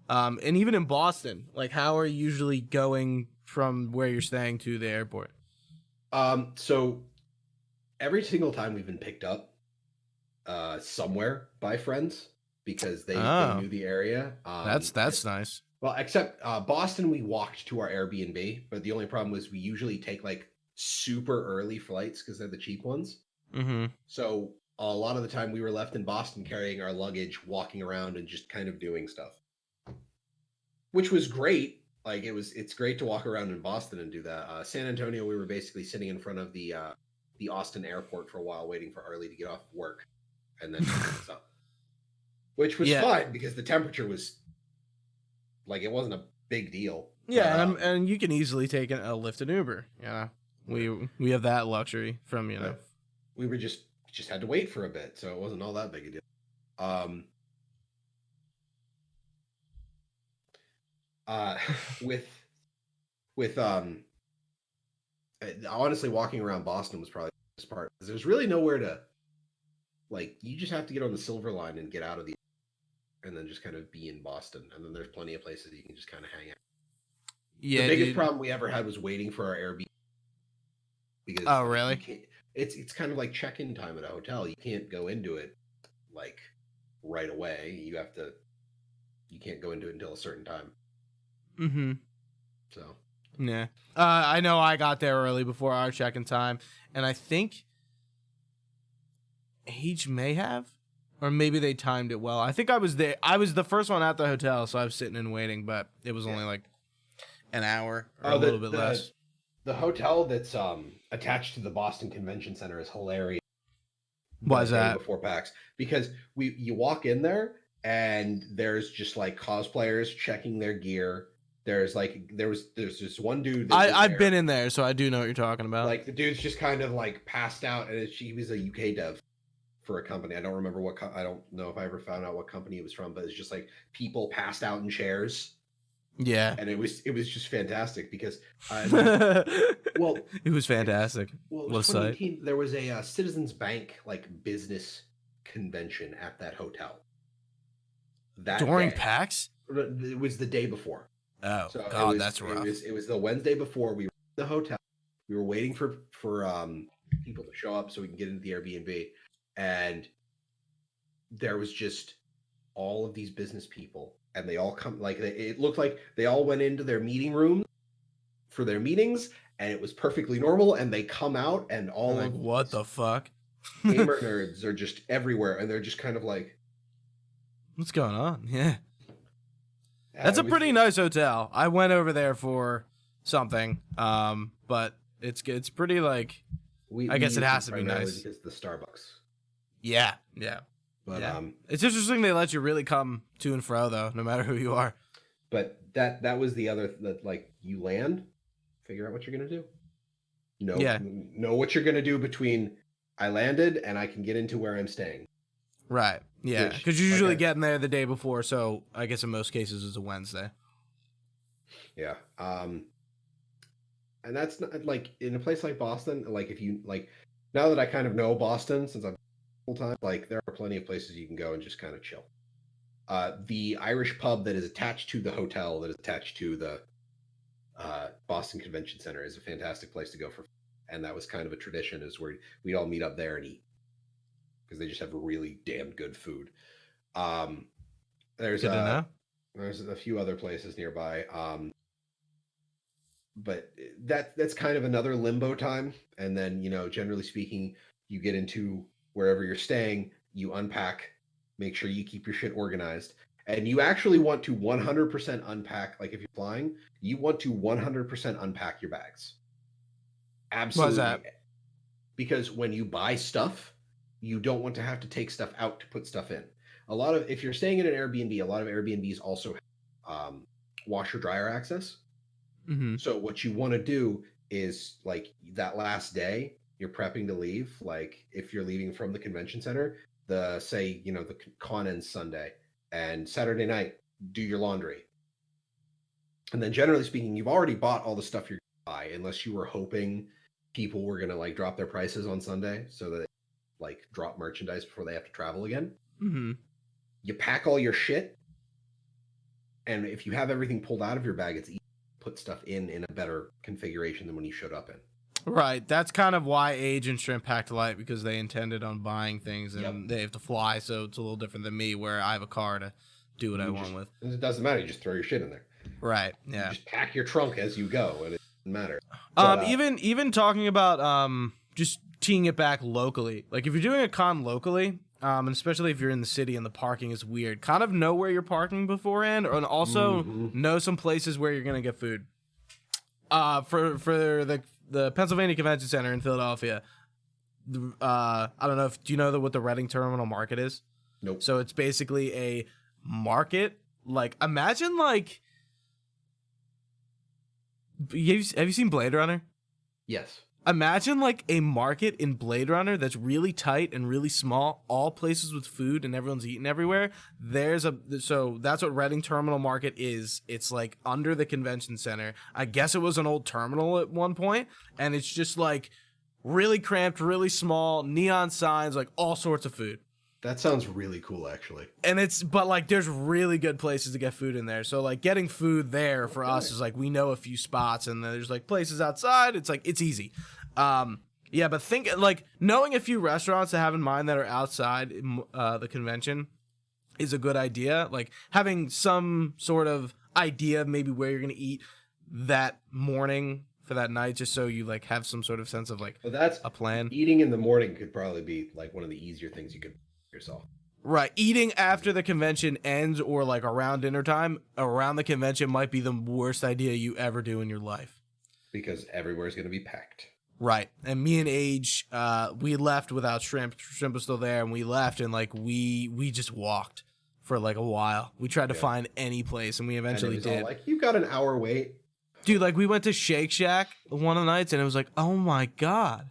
and even in Boston, like how are you usually going from where you're staying to the airport? So every single time we've been picked up somewhere by friends because they knew the area. That's nice. Well, except Boston, we walked to our Airbnb, but the only problem was we usually take like super early flights because they're the cheap ones. Mm-hmm. So a lot of the time we were left in Boston carrying our luggage, walking around and just kind of doing stuff, which was great. Like it's great to walk around in Boston and do that. San Antonio, we were basically sitting in front of the Austin airport for a while, waiting for Arlie to get off work, and then up, which was fine because the temperature was like it wasn't a big deal. Yeah, and you can easily take a Lyft and Uber. Yeah, we have that luxury from we were just had to wait for a bit, so it wasn't all that big a deal. With honestly, walking around Boston was probably the best part because there's really nowhere to, like, you just have to get on the Silver Line and get out of the, and then just kind of be in Boston, and then there's plenty of places you can just kind of hang out. Yeah, the biggest problem we ever had was waiting for our Airbnb. Because really? It's kind of like check-in time at a hotel. You can't go into it like right away. You can't go into it until a certain time. Mm-hmm. So yeah, I know I got there early before our check-in time, and I think Age may have, or maybe they timed it well. I think I was there. I was the first one at the hotel, so I was sitting and waiting, but it was only like an hour or a little bit less. The hotel that's attached to the Boston Convention Center is hilarious. Why is that? Before PAX, because you walk in there and there's just like cosplayers checking their gear. There's this one dude. I've been in there, so I do know what you're talking about. Like the dude's just kind of like passed out, and he was a UK dev for a company. I don't remember what. I don't know if I ever found out what company it was from, but it's just like people passed out in chairs. Yeah, and it was just fantastic because well, it was fantastic. Well, it was 2018. There was a Citizens Bank like business convention at that hotel. During PAX? It was the day before. Oh, so God, that's rough. It was the Wednesday before. We were in the hotel. We were waiting for people to show up so we can get into the Airbnb, and there was just all of these business people. And they all come, like, it looked like they all went into their meeting room for their meetings, and it was perfectly normal. And they come out, and all like, what the fuck? Gamer nerds are just everywhere, and they're just kind of like, what's going on? Yeah. That's a pretty nice hotel. I went over there for something, but it's pretty, like, I guess it has to be nice. Because the Starbucks. Yeah. But it's interesting they let you really come to and fro though, no matter who you are. But that was the other that, like, you land, figure out what you're gonna do. Know what you're gonna do between I landed and I can get into where I'm staying. Right. Yeah. Because you're usually getting there the day before, so I guess in most cases it's a Wednesday. Yeah. And that's not, like, in a place like Boston, like, if you like, now that I kind of know Boston since I've time, like, there are plenty of places you can go and just kind of chill. The Irish pub that is attached to the hotel that is attached to the Boston Convention Center is a fantastic place to go for, and that was kind of a tradition, is where we'd all meet up there and eat because they just have really damn good food. There's a few other places nearby, but that's kind of another limbo time, and then, generally speaking, you get into wherever you're staying, you unpack, make sure you keep your shit organized. And you actually want to 100% unpack, like if you're flying, you want to 100% unpack your bags. Absolutely. Why is that? Because when you buy stuff, you don't want to have to take stuff out to put stuff in. If you're staying in an Airbnb, a lot of Airbnbs also have washer dryer access. Mm-hmm. So what you want to do is, like, that last day, you're prepping to leave, like if you're leaving from the convention center, the con ends Sunday, and Saturday night, do your laundry. And then generally speaking, you've already bought all the stuff you're gonna buy, unless you were hoping people were going to, like, drop their prices on Sunday so that they, like, drop merchandise before they have to travel again. Mm-hmm. You pack all your shit, and if you have everything pulled out of your bag, it's easy to put stuff in a better configuration than when you showed up in. Right, that's kind of why Age and Shrimp packed light, because they intended on buying things and they have to fly, so it's a little different than me, where I have a car to do what I want with. It doesn't matter, you just throw your shit in there. Right, yeah. You just pack your trunk as you go, and it doesn't matter. Even talking about just teeing it back locally, like if you're doing a con locally, and especially if you're in the city and the parking is weird, kind of know where you're parking beforehand, and also know some places where you're gonna get food. For the Pennsylvania Convention Center in Philadelphia, I don't know do you know what the Reading Terminal Market is? Nope. So it's basically a market, like, imagine, like, have you seen Blade Runner? Yes. Imagine, like, a market in Blade Runner that's really tight and really small, all places with food and everyone's eating everywhere. So that's what Reading Terminal Market is. It's, like, under the convention center. I guess it was an old terminal at one point, and it's just, like, really cramped, really small, neon signs, like, all sorts of food. That sounds really cool, actually. And but, like, there's really good places to get food in there. So, like, getting food there for us is, like, we know a few spots, and there's, like, places outside. It's, like, it's easy. Yeah, but knowing a few restaurants to have in mind that are outside the convention is a good idea. Like, having some sort of idea of maybe where you're going to eat that morning for that night, just so you, like, have some sort of sense of, like, that's a plan. Eating in the morning could probably be, like, one of the easier things you could yourself. Right. Eating after the convention ends, or, like, around dinner time around the convention, might be the worst idea you ever do in your life. because everywhere's going to be packed. Right. And me and Age, we left without Shrimp. Shrimp was still there, and we left, and like we just walked for like a while. We tried to find any place, and we eventually and it was did. all like, you've got an hour wait. Dude, like we went to Shake Shack one of the nights, and it was like, oh my God.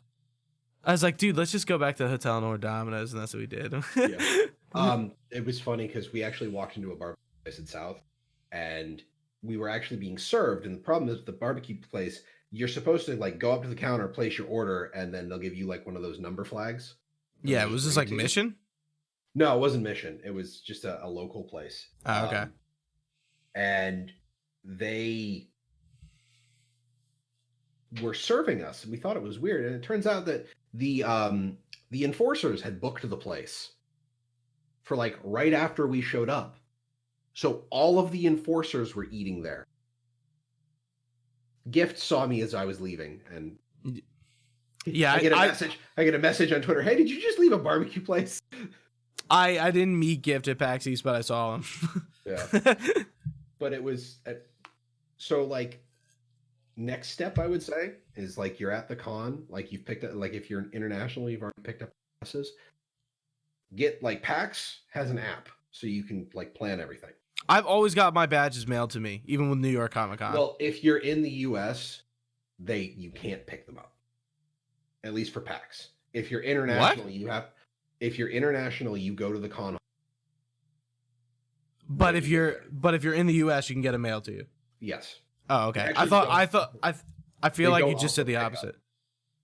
I was like, dude, let's just go back to the hotel and order Domino's, and that's what we did. It was funny because we actually walked into a barbecue place in South, and we were actually being served. And the problem is, the barbecue place, you're supposed to like go up to the counter, place your order, and then they'll give you like one of those number flags. Yeah, was this like Mission? No, it wasn't Mission. It was just a local place. Oh, okay. And they were serving us, and we thought it was weird. And it turns out that the enforcers had booked the place for like right after we showed up. So all of the enforcers were eating there. Gift saw me as I was leaving, and yeah, I get a message on Twitter. Hey, did you just leave a barbecue place? I didn't meet Gift at PAX East, but I saw him. Yeah, but it was so like next step I would say is like you're at the con, like you've picked up, like if you're international, you've already picked up passes. Get like PAX has an app, so you can like plan everything. I've always got my badges mailed to me, even with New York Comic Con. Well, if you're in the US, you can't pick them up. At least for PAX. If you're international, if you're international, you go to the con. But if you're in the US, you can get it mailed to you. Yes. Oh, okay. I feel like you just said the opposite.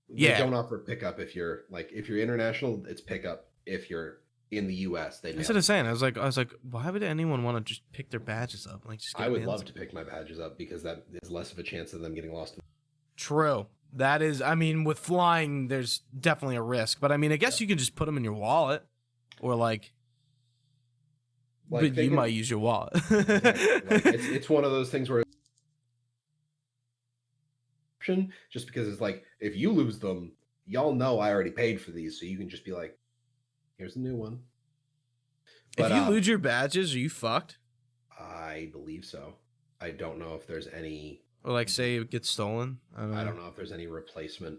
They don't offer pickup if you're international, it's pickup. If you're in the US, they mail. That's what I'm saying. I was like, why would anyone want to just pick their badges up? Like, just I would love to pick my badges up because that is less of a chance of them getting lost. True. That is, I mean, with flying, there's definitely a risk. But I mean, I guess you can just put them in your wallet, or but you might use your wallet. It's one of those things where just because it's like, if you lose them, y'all know I already paid for these, so you can just be like, here's a new one. But if you lose your badges, are you fucked? I believe so. I don't know if there's any, or like say it gets stolen. I don't know if there's any replacement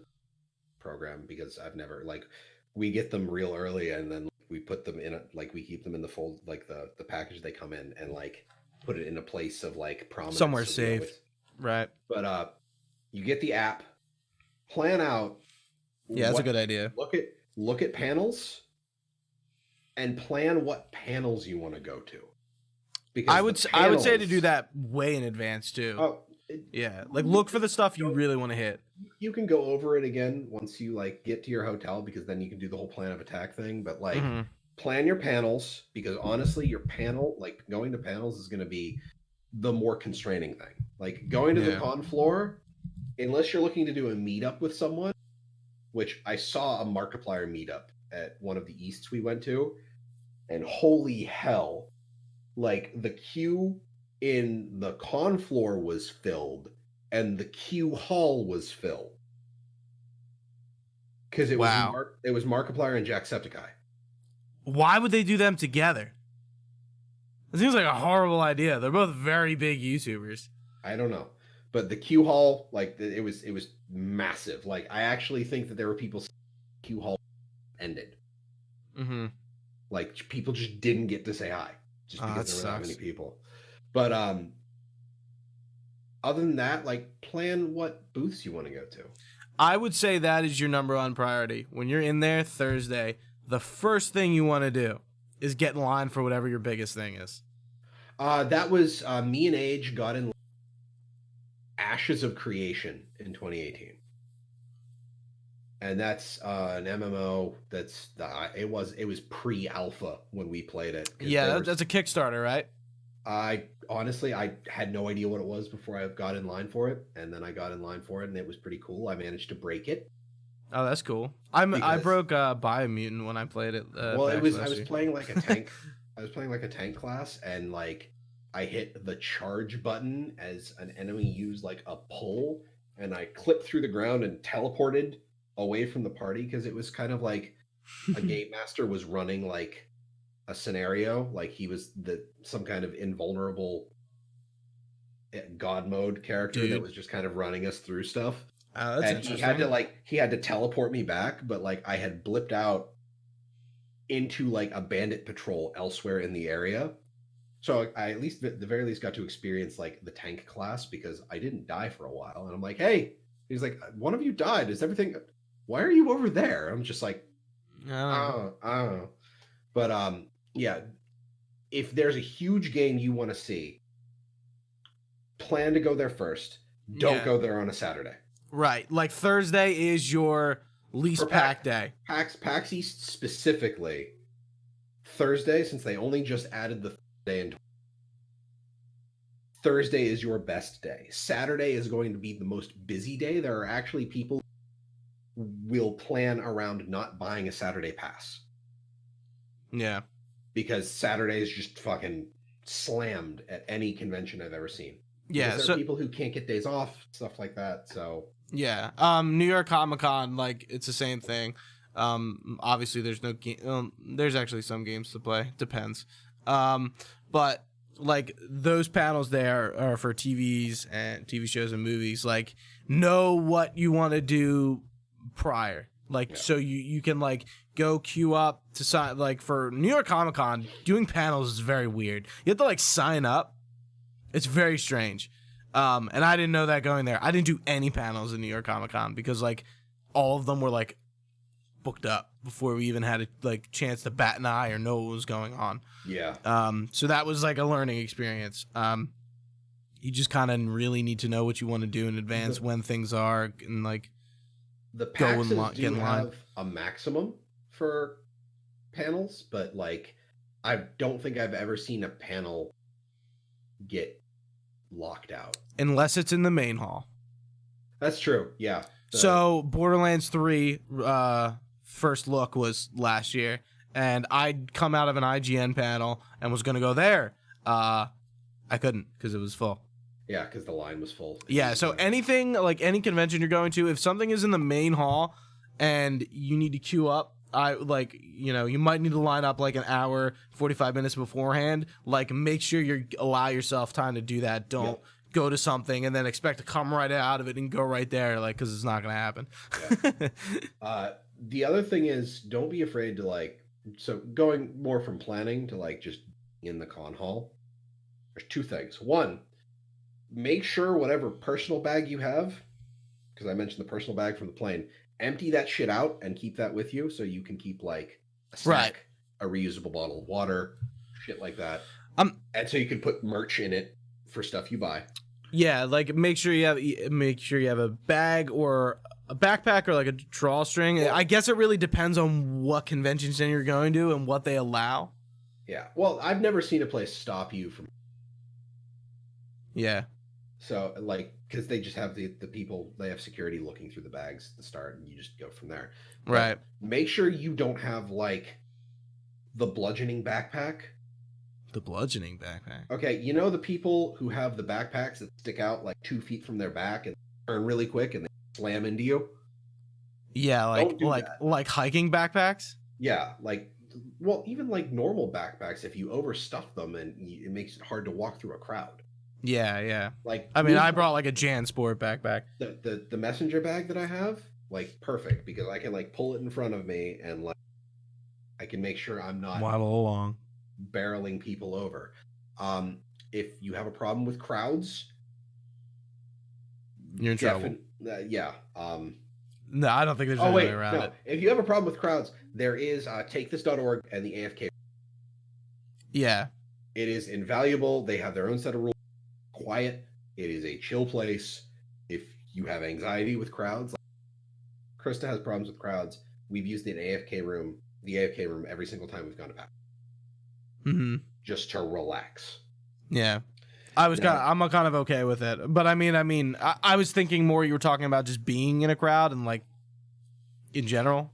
program, because I've never, like, we get them real early and then we put them in we keep them in the fold, like the package they come in, and like put it in a place of like prominence somewhere safe. Right. But you get the app, plan out. Yeah, that's a good idea. Look at panels and plan what panels you want to go to. Because I would say to do that way in advance too. Oh, yeah, like look for the stuff you really want to hit. You can go over it again once you like get to your hotel, because then you can do the whole plan of attack thing. But like, plan your panels, because honestly, your panel, like going to panels, is going to be the more constraining thing. Like going to the con floor, unless you're looking to do a meetup with someone, which I saw a Markiplier meetup at one of the Easts we went to, and holy hell, like the queue in the con floor was filled and the queue hall was filled, because it was Markiplier and Jacksepticeye. Why would they do them together? It seems like a horrible idea. They're both very big YouTubers. I don't know, but the queue hall, like it was massive. Like I actually think that there were people queue hall ended. Like people just didn't get to say hi just because there were that many people. But other than that, like plan what booths you want to go to. I would say that is your number one priority. When you're in there Thursday, the first thing you want to do is get in line for whatever your biggest thing is. That was me and Age got in Ashes of Creation in 2018. And that's an MMO that's it was pre-alpha when we played it. Yeah, that's a Kickstarter, right? I honestly had no idea what it was before I got in line for it, and then I got in line for it, and it was pretty cool. I managed to break it. Oh, that's cool. I broke Biomutant when I played it. I was playing like a tank. I was playing like a tank class, and like I hit the charge button as an enemy used like a pull, and I clipped through the ground and teleported away from the party, because it was kind of like a game master was running like a scenario, like he was some kind of invulnerable God mode character Dude. that was just kind of running us through stuff. That's And interesting. he had to teleport me back, but like I had blipped out into like a bandit patrol elsewhere in the area. So I at least at the very least got to experience like the tank class because I didn't die for a while. And I'm like, hey, he's like, one of you died. Is everything? Why are you over there? I'm just like, I don't know. But yeah, if there's a huge game you want to see, plan to go there first. Don't go there on a Saturday. Right. Like Thursday is your least packed day. PAX East specifically, Thursday, since they only just added the day and Thursday is your best day. Saturday is going to be the most busy day. There are actually people who will plan around not buying a Saturday pass. Yeah. Because Saturday is just fucking slammed at any convention I've ever seen. Yeah. Because there are people who can't get days off, stuff like that. So yeah. New York Comic Con, like it's the same thing. Obviously there's no game. There's actually some games to play. Depends. But like those panels there are for TVs and TV shows and movies. Like know what you want to do prior. Like so you can like go queue up to sign. Like for New York Comic Con, doing panels is very weird. You have to like sign up. It's very strange. And I didn't know that going there. I didn't do any panels in New York Comic Con because like all of them were like booked up before we even had a like chance to bat an eye or know what was going on. Yeah. So that was like a learning experience. You just kind of really need to know what you want to do in advance when things are and like the PAXs do have a maximum for panels, but like I don't think I've ever seen a panel get locked out unless it's in the main hall. That's true. Yeah. So Borderlands 3 first look was last year, and I'd come out of an IGN panel and was going to go there. I couldn't because it was full. Yeah, because the line was full. Yeah, so anything, like any convention you're going to, if something is in the main hall and you need to queue up, you might need to line up like an hour, 45 minutes beforehand. Like, make sure you allow yourself time to do that. Don't go to something and then expect to come right out of it and go right there, like, because it's not going to happen. Yeah. The other thing is, don't be afraid to, like, so going more from planning to, like, just in the con hall, there's two things. One, make sure whatever personal bag you have, because I mentioned the personal bag from the plane, empty that shit out and keep that with you so you can keep like a snack, a reusable bottle of water, shit like that. And so you can put merch in it for stuff you buy. Yeah, like make sure you have a bag or a backpack or like a drawstring. Well, I guess it really depends on what convention center you're going to and what they allow. Yeah. Well, I've never seen a place stop you from. Yeah. So, like, because they just have the people, they have security looking through the bags at the start, and you just go from there. Right. But make sure you don't have, like, the bludgeoning backpack. The bludgeoning backpack? Okay, you know the people who have the backpacks that stick out, like, 2 feet from their back and turn really quick and they slam into you? Yeah, like hiking backpacks? Yeah, like, well, even, like, normal backpacks, if you overstuff them, and it makes it hard to walk through a crowd. Yeah. Like, I mean, I brought like a JanSport backpack. The messenger bag that I have, like, perfect because I can like pull it in front of me and like I can make sure I'm not waddle along, barreling people over. If you have a problem with crowds, you're in trouble. Yeah. No, I don't think there's any way around it. If you have a problem with crowds, there is takethis.org and the AFK. Yeah. It is invaluable. They have their own set of rules. Quiet. It is a chill place. If you have anxiety with crowds, like Krista has problems with crowds. We've used the AFK room every single time we've gone to PAX. Mm-hmm. Just to relax. Yeah. I'm kind of okay with it. But I mean, I was thinking more you were talking about just being in a crowd and like in general.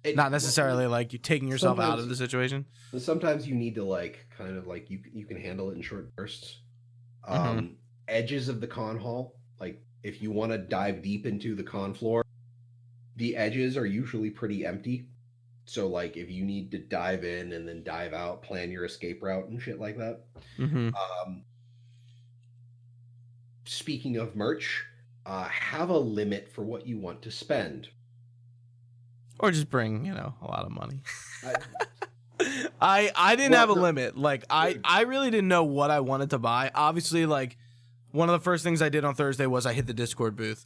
Not necessarily like you taking yourself out of the situation. Sometimes you need to like kind of like you can handle it in short bursts. Edges of the con hall, like if you want to dive deep into the con floor, the edges are usually pretty empty. So like if you need to dive in and then dive out, plan your escape route and shit like that. speaking of merch, have a limit for what you want to spend. Or just bring, a lot of money. I, I didn't Well, have a no. limit. Like I really didn't know what I wanted to buy. Obviously, like one of the first things I did on Thursday was I hit the Discord booth,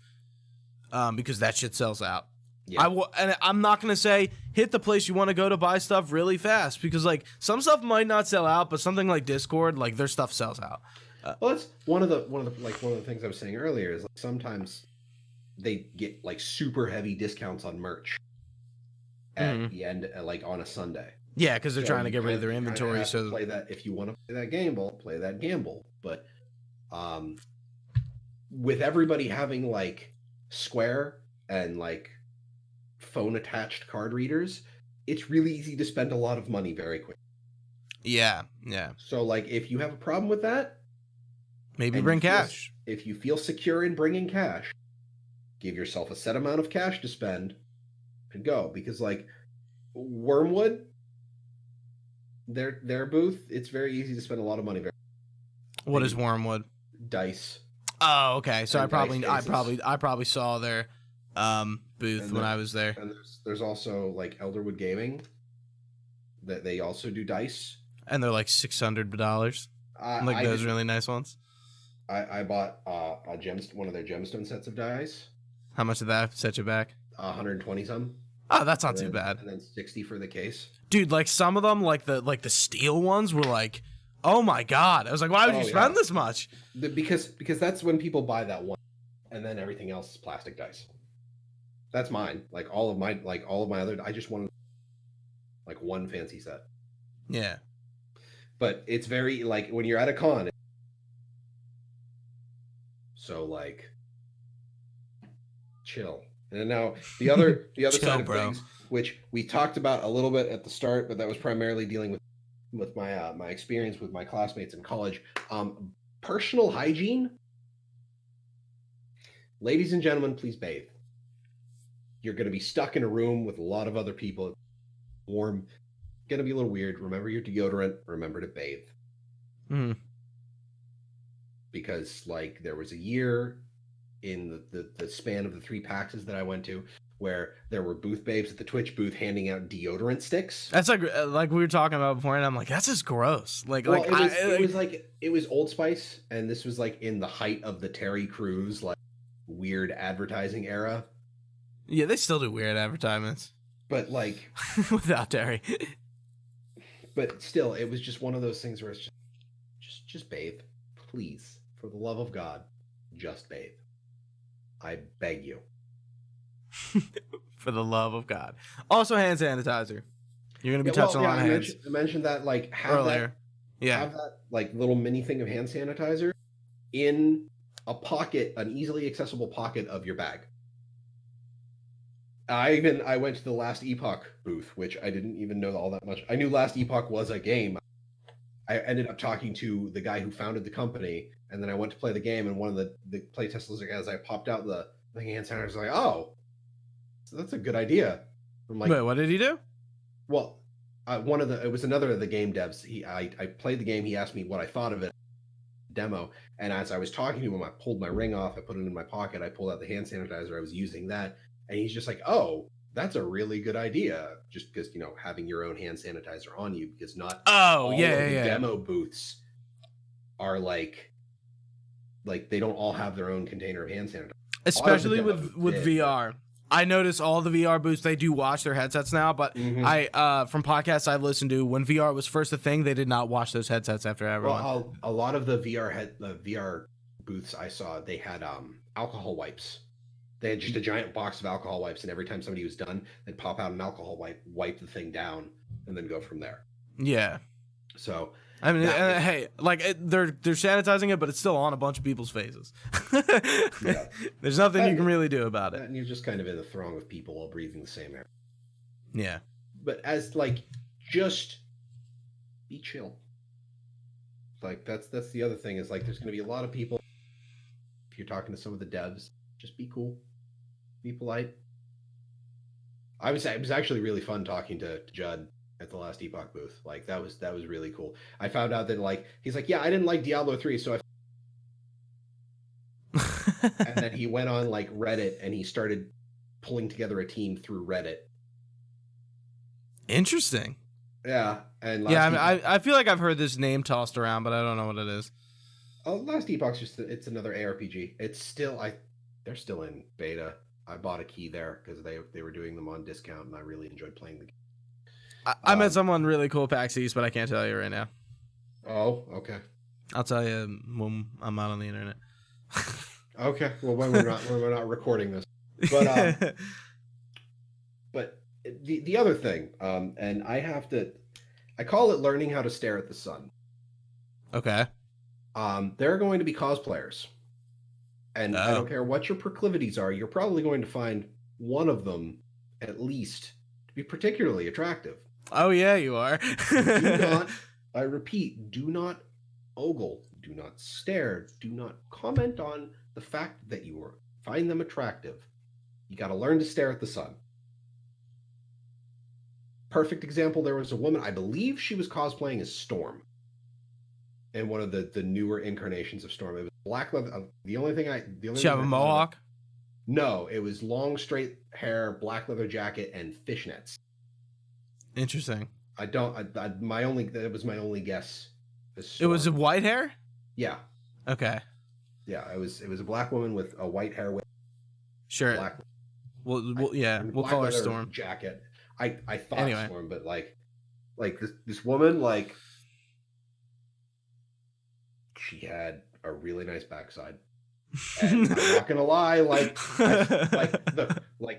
because that shit sells out. Yeah. And I'm not gonna say hit the place you want to go to buy stuff really fast, because like some stuff might not sell out, but something like Discord, like their stuff sells out. Well, that's one of the things I was saying earlier is like sometimes they get like super heavy discounts on merch at the end, like on a Sunday. Yeah, because they're So trying to you get rid of kinda- their you kinda inventory. have to So play that if you want to play that gamble. But with everybody having like Square and like phone attached card readers, it's really easy to spend a lot of money very quick. yeah. So like if you have a problem with that, Maybe and bring you feel- cash. if you feel secure in bringing cash, give yourself a set amount of cash to spend and go. Because like Wormwood, their booth, it's very easy to spend a lot of money. What is Wormwood? Dice. Oh, okay. So And I dice probably saw their booth And when I was there. And there's also like Elderwood Gaming that they also do dice. And they're like $600. Like those really nice ones. I bought one of their gemstone sets of dice. How much did that set you back? 120 some. Oh, that's not And too then- bad. And then 60 for the case. Dude, like some of them, like the steel ones were like, oh my God. I was like, why would you spend this much? Because that's when people buy that one, and then everything else is plastic dice. That's mine. Like all of my other, I just wanted like one fancy set. Yeah. But it's very like when you're at a con. So like, chill. And now the other Chill, side of bro. things, which we talked about a little bit at the start, but that was primarily dealing with my my experience with my classmates in college. Personal hygiene. Ladies and gentlemen, please bathe. You're going to be stuck in a room with a lot of other people. Warm. Going to be a little weird. Remember your deodorant. Remember to bathe. Mhm. Because like there was a year in the span of the 3 PAXs that I went to where there were booth babes at the Twitch booth handing out deodorant sticks. That's like we were talking about before, and I'm like, that's just gross. Like, Well, like it was Old Spice, and this was like in the height of the Terry Crews like weird advertising era. yeah, they still do weird advertisements But like, without Terry. but still, it was just one of those things where it's just bathe, please, for the love of God, just bathe. I beg you. For the love of God. Also, hand sanitizer. You're gonna be touching a lot of hands I mentioned that like have earlier. have that like little mini thing of hand sanitizer in a pocket, an easily accessible pocket of your bag. I went to the Last Epoch booth, which I didn't even know all that much. I knew Last Epoch was a game. I ended up talking to the guy who founded the company, and then I went to play the game, and one of the playtesters, like, as I popped out the hand sanitizer, I was like, oh, so that's a good idea. I'm like, Wait, what did he do? well, it was another of the game devs. I played the game. He asked me what I thought of it, demo, and as I was talking to him, I pulled my ring off. I put it in my pocket. I pulled out the hand sanitizer. I was using that, and he's just like, "Oh, that's a really good idea." Just because having your own hand sanitizer on you, because not all of the demo booths are like they don't all have their own container of hand sanitizer. Especially demo with booths did. VR. I notice all the VR booths, they do wash their headsets now, but Mhm. I from podcasts I've listened to, when VR was first a thing, they did not wash those headsets after everyone. Well, a lot of the VR booths I saw, they had alcohol wipes. They had just a giant box of alcohol wipes, and every time somebody was done, they'd pop out an alcohol wipe the thing down, and then go from there. Yeah. So I mean, that- hey, like they're sanitizing it, but it's still on a bunch of people's faces. Yeah. There's nothing you can really do about it. and you're just kind of in the throng of people all breathing the same air. Yeah. But as like, just be chill. Like that's the other thing is like, there's going to be a lot of people. If you're talking to some of the devs, just be cool, be polite. It was actually really fun talking to Judd at the Last Epoch booth. Like that was really cool. I found out that like he's like, yeah, I didn't like Diablo 3, so And then he went on like Reddit and he started pulling together a team through Reddit. Interesting. Yeah, and Yeah, I feel like I've heard this name tossed around, but I don't know what it is. Last Epoch's it's another ARPG. It's still they're still in beta. I bought a key there because they were doing them on discount, and I really enjoyed playing the game. I met someone really cool PAX East, but I can't tell you right now. Oh, okay. I'll tell you when I'm out on the internet. Okay. Well, when we're not recording this, but but the other thing, and I call it learning how to stare at the sun. Okay. There are going to be cosplayers, and I don't care what your proclivities are, you're probably going to find one of them at least to be particularly attractive. Oh yeah, you are. Do not, I repeat, do not ogle, do not stare, do not comment on the fact that you find them attractive. You got to learn to stare at the sun. Perfect example, there was a woman, I believe she was cosplaying as Storm in one of the newer incarnations of Storm. It was black leather. The only thing She have a mohawk? No, it was long straight hair, black leather jacket, and fishnets. Interesting. That was my only guess. It was a white hair? Yeah. Okay. Yeah, it was a black woman with a white hair with sure. Black. We'll call her Storm. Jacket. I thought anyway. Storm, but like this woman, like she had a really nice backside. And I'm not gonna lie,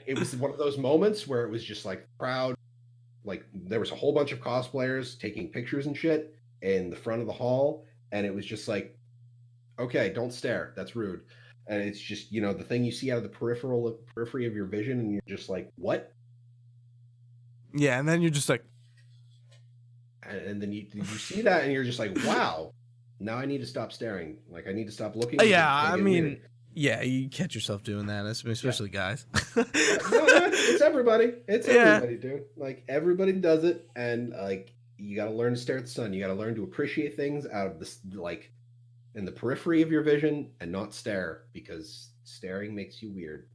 it was one of those moments where it was just like proud. Like there was a whole bunch of cosplayers taking pictures and shit in the front of the hall, and it was just like, okay, don't stare. That's rude. And it's just, the thing you see out of the periphery of your vision, and you're just like, what? Yeah, and then you're just like, and then you see that, and you're just like, wow. Now I need to stop staring. Like I need to stop looking. Yeah, I mean, weird. Yeah, you catch yourself doing that, especially guys. No, it's everybody. It's everybody, dude. Like everybody does it, and like you got to learn to stare at the sun. You got to learn to appreciate things out of this, like in the periphery of your vision, and not stare, because staring makes you weird.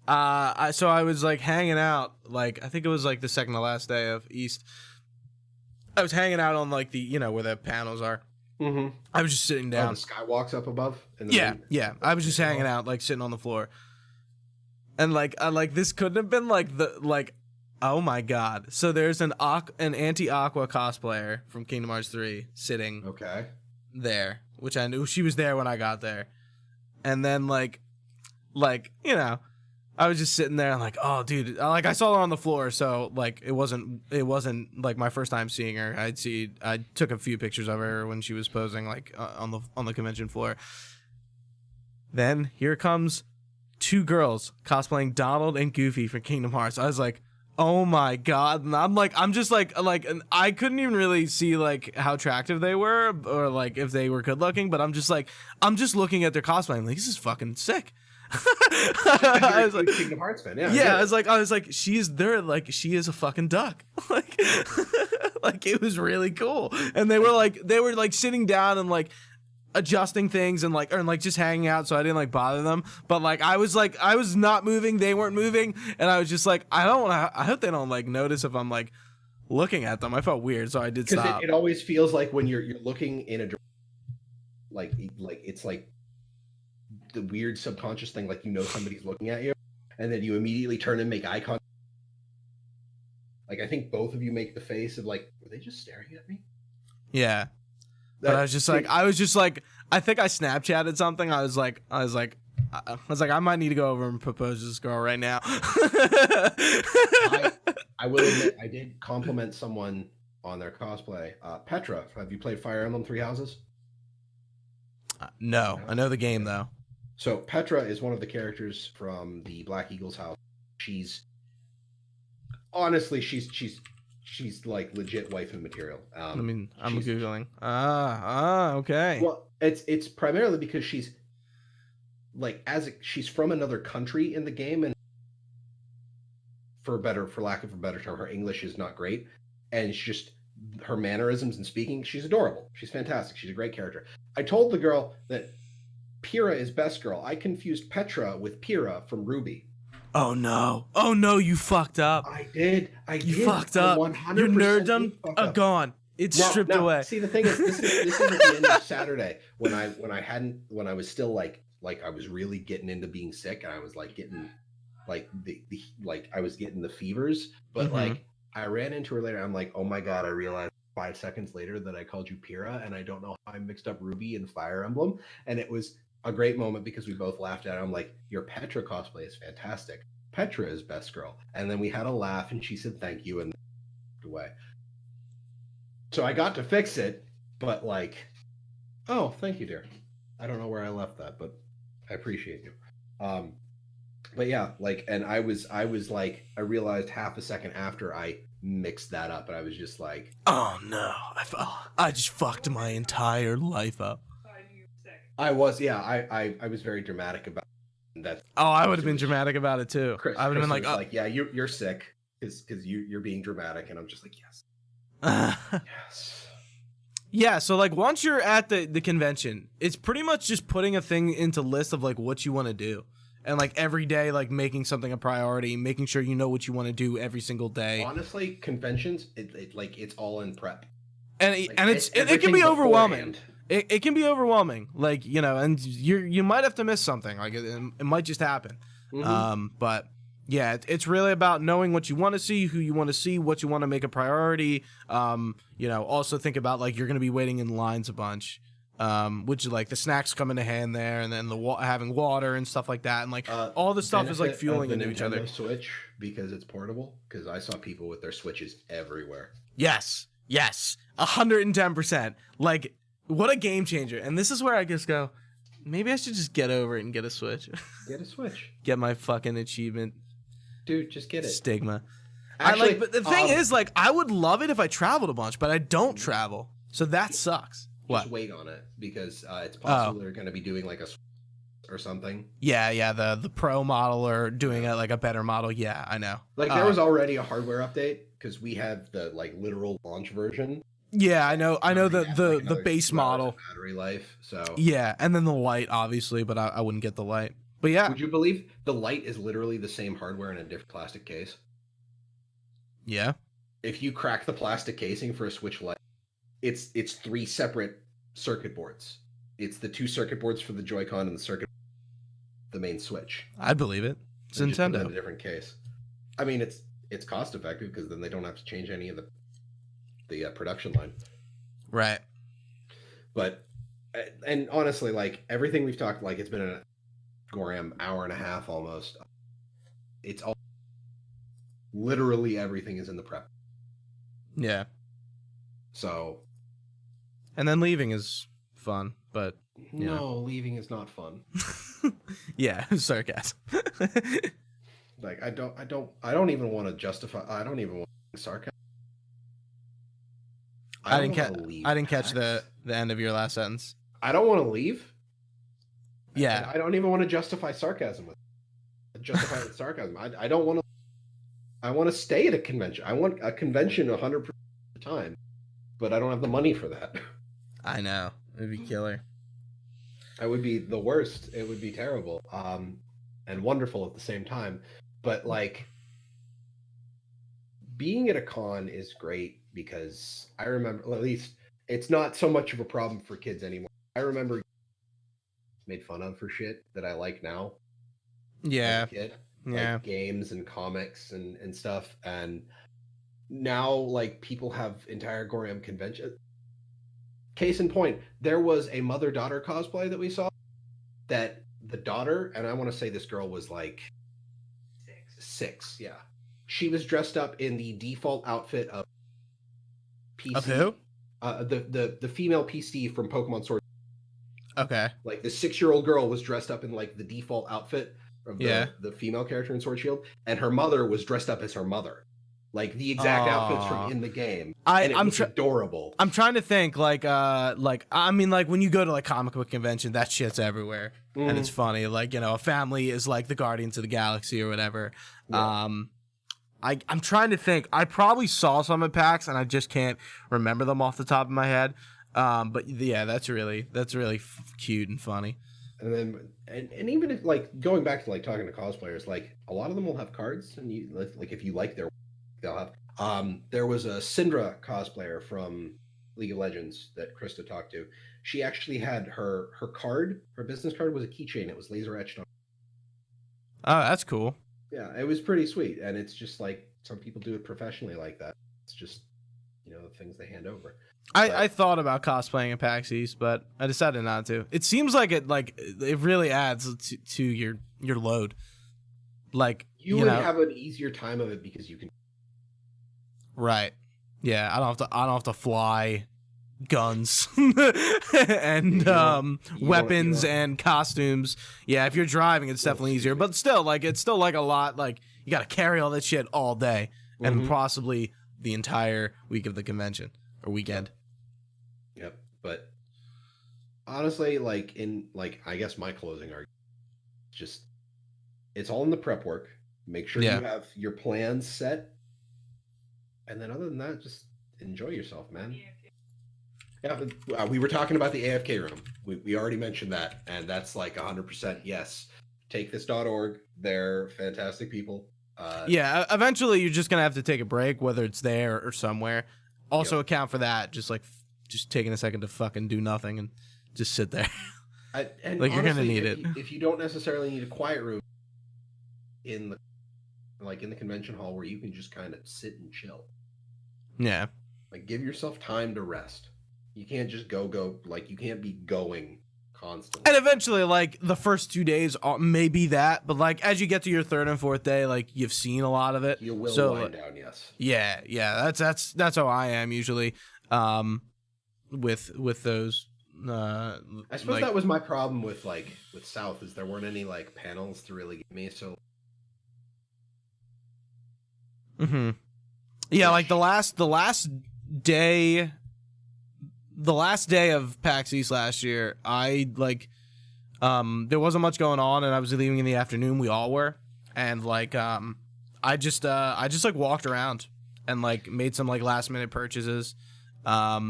So I was like hanging out, like I think it was like the second to last day of East. I was hanging out on like the where the panels are. Mm-hmm. I was just sitting down. The skywalks up above. Yeah. I was just hanging out, like sitting on the floor, and like this couldn't have been oh my god. So there's an anti-Aqua cosplayer from Kingdom Hearts 3 sitting there, which I knew she was there when I got there, and then I was just sitting there and like, oh dude, like I saw her on the floor, so like it wasn't like my first time seeing her. I took a few pictures of her when she was posing like on the convention floor. Then here comes two girls cosplaying Donald and Goofy for Kingdom Hearts. I was like, oh my god. And I'm just like and I couldn't even really see like how attractive they were or like if they were good looking, but I'm just looking at their cosplay. I'm like, this is fucking sick. I was like, Kingdom Hearts fan. Yeah, I was like, she is a fucking duck. like, like it was really cool. And they were like sitting down and like adjusting things and like just hanging out, so I didn't like bother them. But like I was not moving, they weren't moving, and I was just like, I hope they don't like notice if I'm like looking at them. I felt weird, so I did stop. Because it always feels like when you're looking in a like it's like the weird subconscious thing, like somebody's looking at you, and then you immediately turn and make eye contact. Like I think both of you make the face of like, were they just staring at me? Yeah. But I was just like, I think I Snapchatted something. I was like, I might need to go over and propose to this girl right now. I will admit, I did compliment someone on their cosplay. Petra, have you played Fire Emblem Three Houses? No, I know the game though. So Petra is one of the characters from the Black Eagle's house. She's honestly, she's like legit waifu material. I mean, I'm googling. Okay. Well, it's primarily because she's like she's from another country in the game, and for lack of a better term, her English is not great, and it's just her mannerisms and speaking. She's adorable. She's fantastic. She's a great character. I told the girl that Pyrrha is best girl. I confused Petra with Pyrrha from Ruby. Oh no, you fucked up. I did. You fucked up. 100% Your nerddom up. gone. It's stripped away. See, the thing is, this is at the end of Saturday when I was still like I was really getting into being sick, and I was like getting like I was getting the fevers, but like I ran into her later. I'm like, oh my god, I realized 5 seconds later that I called you Pyrrha, and I don't know how I mixed up Ruby and Fire Emblem, and it was a great moment because we both laughed at it. I'm like, your Petra cosplay is fantastic. Petra is best girl. And then we had a laugh, and she said thank you and walked away. So I got to fix it, but like, oh, thank you, dear. I don't know where I left that, but I appreciate you. But yeah, like, and I was like, I realized half a second after I mixed that up, and I was just like, oh no, I just fucked my entire life up. I was very dramatic about that. Oh, I would have been dramatic about it too. I would have been like, like, yeah, you're sick because you're being dramatic, and I'm just like, yes. Yes. Yeah, so like once you're at the convention, it's pretty much just putting a thing into list of like what you want to do. And like every day, like making something a priority, making sure you know what you want to do every single day. Honestly, conventions, it's all in prep. And it can be overwhelming. It can be overwhelming, like, you know, and you might have to miss something, like it might just happen. But yeah, it's really about knowing what you want to see, who you want to see, what you want to make a priority. You know, also think about like you're going to be waiting in lines a bunch, which like the snacks come into hand there, and then having water and stuff like that, and like all the stuff is like fueling into each other. Switch because it's portable, because I saw people with their Switches everywhere. Yes, 110%. Like, what a game changer. And this is where I just go, maybe I should just get over it and get a Switch. Get a Switch. Get my fucking achievement. Dude, just get it. Stigma. Actually, but the thing is, like, I would love it if I traveled a bunch, but I don't travel. So that sucks. Just wait on it, because it's possible they're going to be doing like a or something. Yeah, the pro model or doing like a better model. Yeah, I know. Like there was already a hardware update because we had the like literal launch version. Yeah, I know the base model. Battery life, so. Yeah, and then the light, obviously, but I wouldn't get the light. But yeah. Would you believe the light is literally the same hardware in a different plastic case? Yeah. If you crack the plastic casing for a Switch Lite, it's 3 separate circuit boards. It's the 2 circuit boards for the Joy-Con and the main Switch. I believe it. It's Nintendo. Nintendo. Just put it in a different case. I mean, it's cost effective because then they don't have to change any of the production line. Right. But, and honestly, like everything we've talked, like it's been a Goram hour and a half almost. It's all literally everything is in the prep. Yeah. So. And then leaving is fun, but leaving is not fun. Yeah, sarcasm. Like I don't even want to justify. I don't even want sarcasm. I didn't catch the end of your last sentence. I don't want to leave. Yeah. I don't even want to justify sarcasm with sarcasm. I don't want to. I want to stay at a convention. I want a convention 100% of the time, but I don't have the money for that. I know. It'd be killer. It would be the worst. It would be terrible. And wonderful at the same time. But like being at a con is great because I remember, at least it's not so much of a problem for kids anymore. I remember made fun of for shit that I like now. Yeah. As a kid. Like games and comics and stuff. And now like people have entire Goram convention. Case in point, there was a mother-daughter cosplay that we saw that the daughter, and I want to say this girl was like 6, yeah. She was dressed up in the default outfit of PC. Of who? The female PC from Pokemon Sword. Okay. Like the 6-year-old girl was dressed up in like the default outfit of the female character in Sword Shield, and her mother was dressed up as her mother. Like the exact outfits from in the game. I'm adorable. I'm trying to think like I mean like when you go to like comic book convention, that shit's everywhere. And it's funny. Like, you know, a family is like the Guardians of the Galaxy or whatever. Yeah. I'm trying to think. I probably saw some at PAX and I just can't remember them off the top of my head. But yeah, that's really cute and funny. And then and even if like going back to like talking to cosplayers, like a lot of them will have cards, and you like if you like their, they'll have. There was a Syndra cosplayer from League of Legends that Krista talked to. She actually had her card, her business card was a keychain. It was laser etched on. Oh, that's cool. Yeah, it was pretty sweet, and it's just like some people do it professionally like that. It's just the things they hand over. I thought about cosplaying at PAX East, but I decided not to. It seems like it really adds to your load. Like you would have an easier time of it because you can. Right. Yeah, I don't have to fly guns and weapons and costumes. Yeah, if you're driving, it's definitely easier. But still, it's still like a lot. Like you got to carry all that shit all day and possibly the entire week of the convention or weekend. Yep. But honestly, I guess my closing argument, just it's all in the prep work. Make sure you have your plans set, and then other than that, just enjoy yourself, man. Yeah, but, we were talking about the AFK room. We already mentioned that, and that's like 100% yes. TakeThis.org. They're fantastic people. Yeah, eventually you're just gonna have to take a break, whether it's there or somewhere. Also account for that, just taking a second to fucking do nothing and just sit there. And like honestly, you're gonna need it. If you don't necessarily need a quiet room in the convention hall where you can just kind of sit and chill. Yeah. Like give yourself time to rest. You can't just go like you can't be going constantly. And eventually, the first 2 days may be that, but as you get to your third and fourth day, you've seen a lot of it. You will wind down, yes. Yeah. That's how I am usually. With those. I suppose that was my problem with South is there weren't any panels to really give me. So. Mm-hmm. Yeah, the last day. The last day of PAX East last year, I there wasn't much going on, and I was leaving in the afternoon. We all were, and I just walked around and made some last minute purchases. I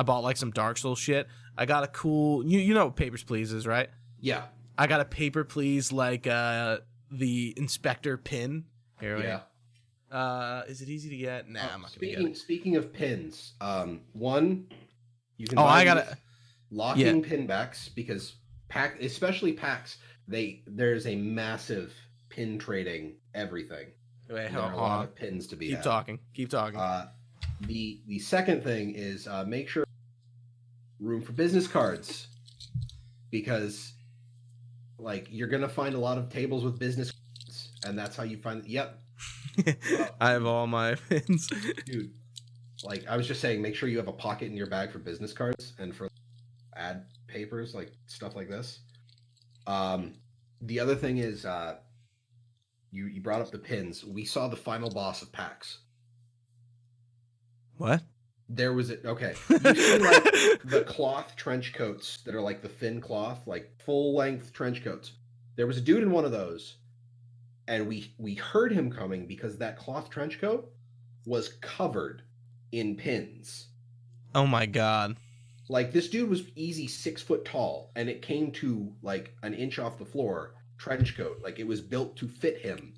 bought some Dark Souls shit. I got a cool, you know what Papers, Please is, right? Yeah. I got a Paper Please the Inspector pin. Here, yeah. Is it easy to get? Nah, I'm not gonna get it. Speaking of pins, one. You can buy locking pin backs because especially PAX, there's a massive pin trading everything. Wait, there are a lot of pins to be Keep talking. The second thing is make sure room for business cards because you're gonna find a lot of tables with business cards, and that's how you find. Yep. I have all my pins, dude. I was just saying, make sure you have a pocket in your bag for business cards and for ad papers, stuff like this. The other thing is, you brought up the pins. We saw the final boss of PAX. What? There was okay. You've seen the cloth trench coats that are the thin cloth, full length trench coats. There was a dude in one of those, and we heard him coming because that cloth trench coat was covered in pins. Oh my god. This dude was easy 6 foot tall, and it came to an inch off the floor, trench coat. It was built to fit him,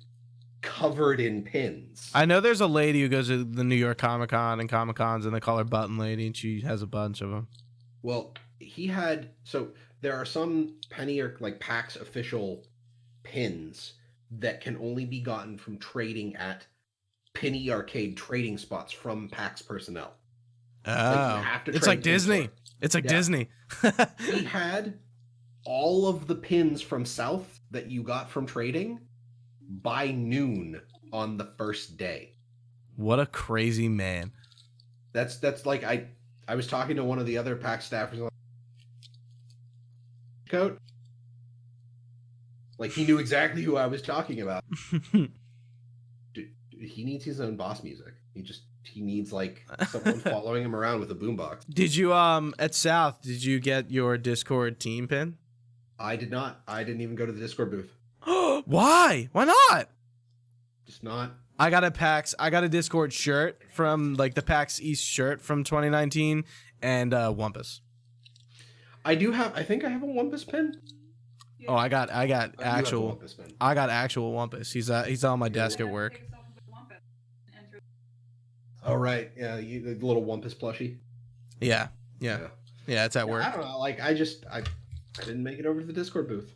covered in pins. I know there's a lady who goes to the New York Comic Con and Comic Cons, and they call her Button Lady, and she has a bunch of them. Well, there are some Penny or PAX official pins that can only be gotten from trading at Penny Arcade trading spots from PAX personnel. Oh, it's like Disney. It's like Disney. We had all of the pins from South that you got from trading by noon on the first day. What a crazy man. That's I was talking to one of the other PAX staffers. Coat. He knew exactly who I was talking about. Dude, he needs his own boss music. He needs someone following him around with a boombox. Did you at South? Did you get your Discord team pin? I did not. I didn't even go to the Discord booth. Why? Why not? Just not. I got a Discord shirt from the PAX East shirt from 2019 and Wumpus. I think I have a Wumpus pin. Yeah. Oh, I got You have the actual. Wumpus, man. I got actual Wumpus. He's on my desk at work. Take yourself a big lump and enter- Oh right, yeah, the little Wumpus plushie. Yeah. It's at work. I don't know. Like I didn't make it over to the Discord booth.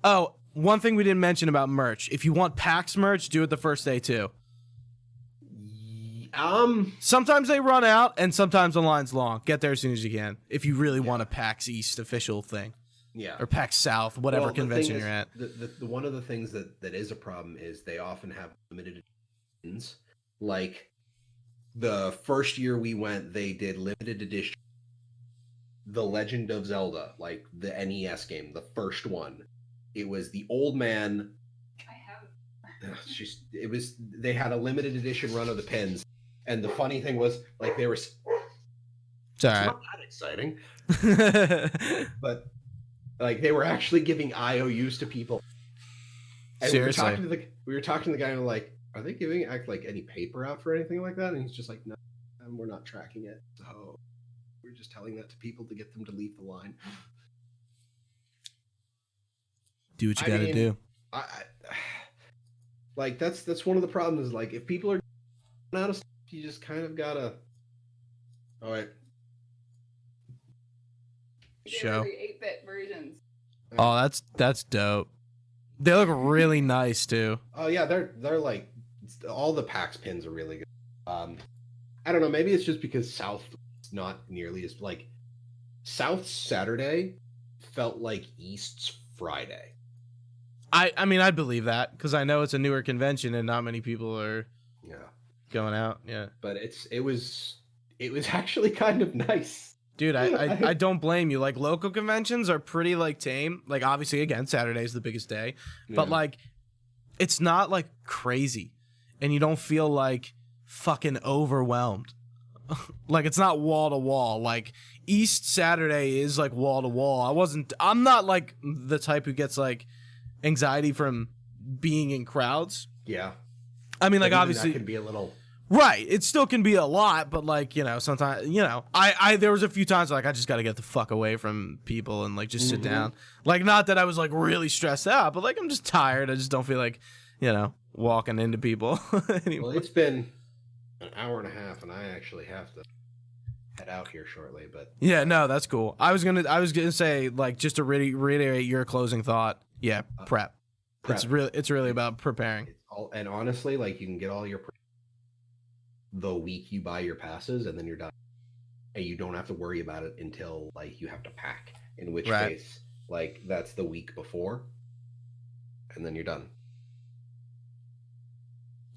Oh, one thing we didn't mention about merch. If you want PAX merch, do it the first day too. Sometimes they run out, and sometimes the line's long. Get there as soon as you can. If you really want a PAX East official thing, Yeah. or PAX South, whatever Well, the convention thing you're at. The one of the things that is a problem is they often have limited editions. Like the first year we went, they did limited edition The Legend of Zelda, like the NES game, the first one. It was the old man. I have. They had a limited edition run of the pins, and the funny thing was like they were. It's all right. Not that exciting, but like they were actually giving IOUs to people. And Seriously, we were talking to the guy and we're like, are they giving like any paper out for anything like that? And he's just like, no, we're not tracking it. So we're just telling that to people to get them to leave the line. do what you got to do. I like that's one of the problems. Is like if people are out of stuff, you just kind of gotta. All right. Show. 8-bit versions. Oh, that's dope. They look really nice too. Oh yeah, they're like all the PAX pins are really good. I don't know, maybe it's just because South is not nearly as like South's Saturday felt like East's Friday. I mean, I believe that because I know it's a newer convention and not many people are going out. Yeah, but it was actually kind of nice. dude, I don't blame you. Like local conventions are pretty like tame. Like obviously, again, Saturday's the biggest day, but like it's not like crazy, and you don't feel like fucking overwhelmed. Like it's not wall to wall. Like East Saturday is like wall to wall. I'm not like the type who gets like anxiety from being in crowds. Yeah. I mean, like Maybe obviously that could be a little right. It still can be a lot, but like, you know, sometimes, you know, I there was a few times like I just got to get the fuck away from people and like just sit down. Like, not that I was like really stressed out, but like I'm just tired. I just don't feel like, you know, walking into people anymore. Well, it's been an hour and a half, and I actually have to head out here shortly. But yeah, no, that's cool. I was gonna say like just to reiterate your closing thought. Yeah, prep. Prep. It's really about preparing. it's all, and honestly, like you can get all your the week you buy your passes, and then you're done, and you don't have to worry about it until like you have to pack. In which case, like that's the week before, and then you're done.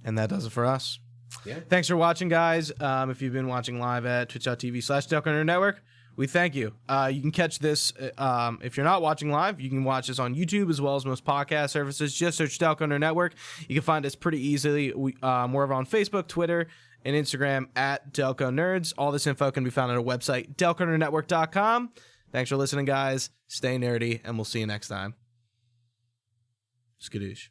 And that does it for us. Yeah. Thanks for watching, guys. If you've been watching live at twitch.tv/Delco Network, we thank you. You can catch this if you're not watching live. You can watch this on YouTube as well as most podcast services. Just search Delco Network. You can find us pretty easily. We're over on Facebook, Twitter, and Instagram at Delco Nerds. All this info can be found on our website, delconernetwork.com. Thanks for listening, guys. Stay nerdy, and we'll see you next time. Skadoosh.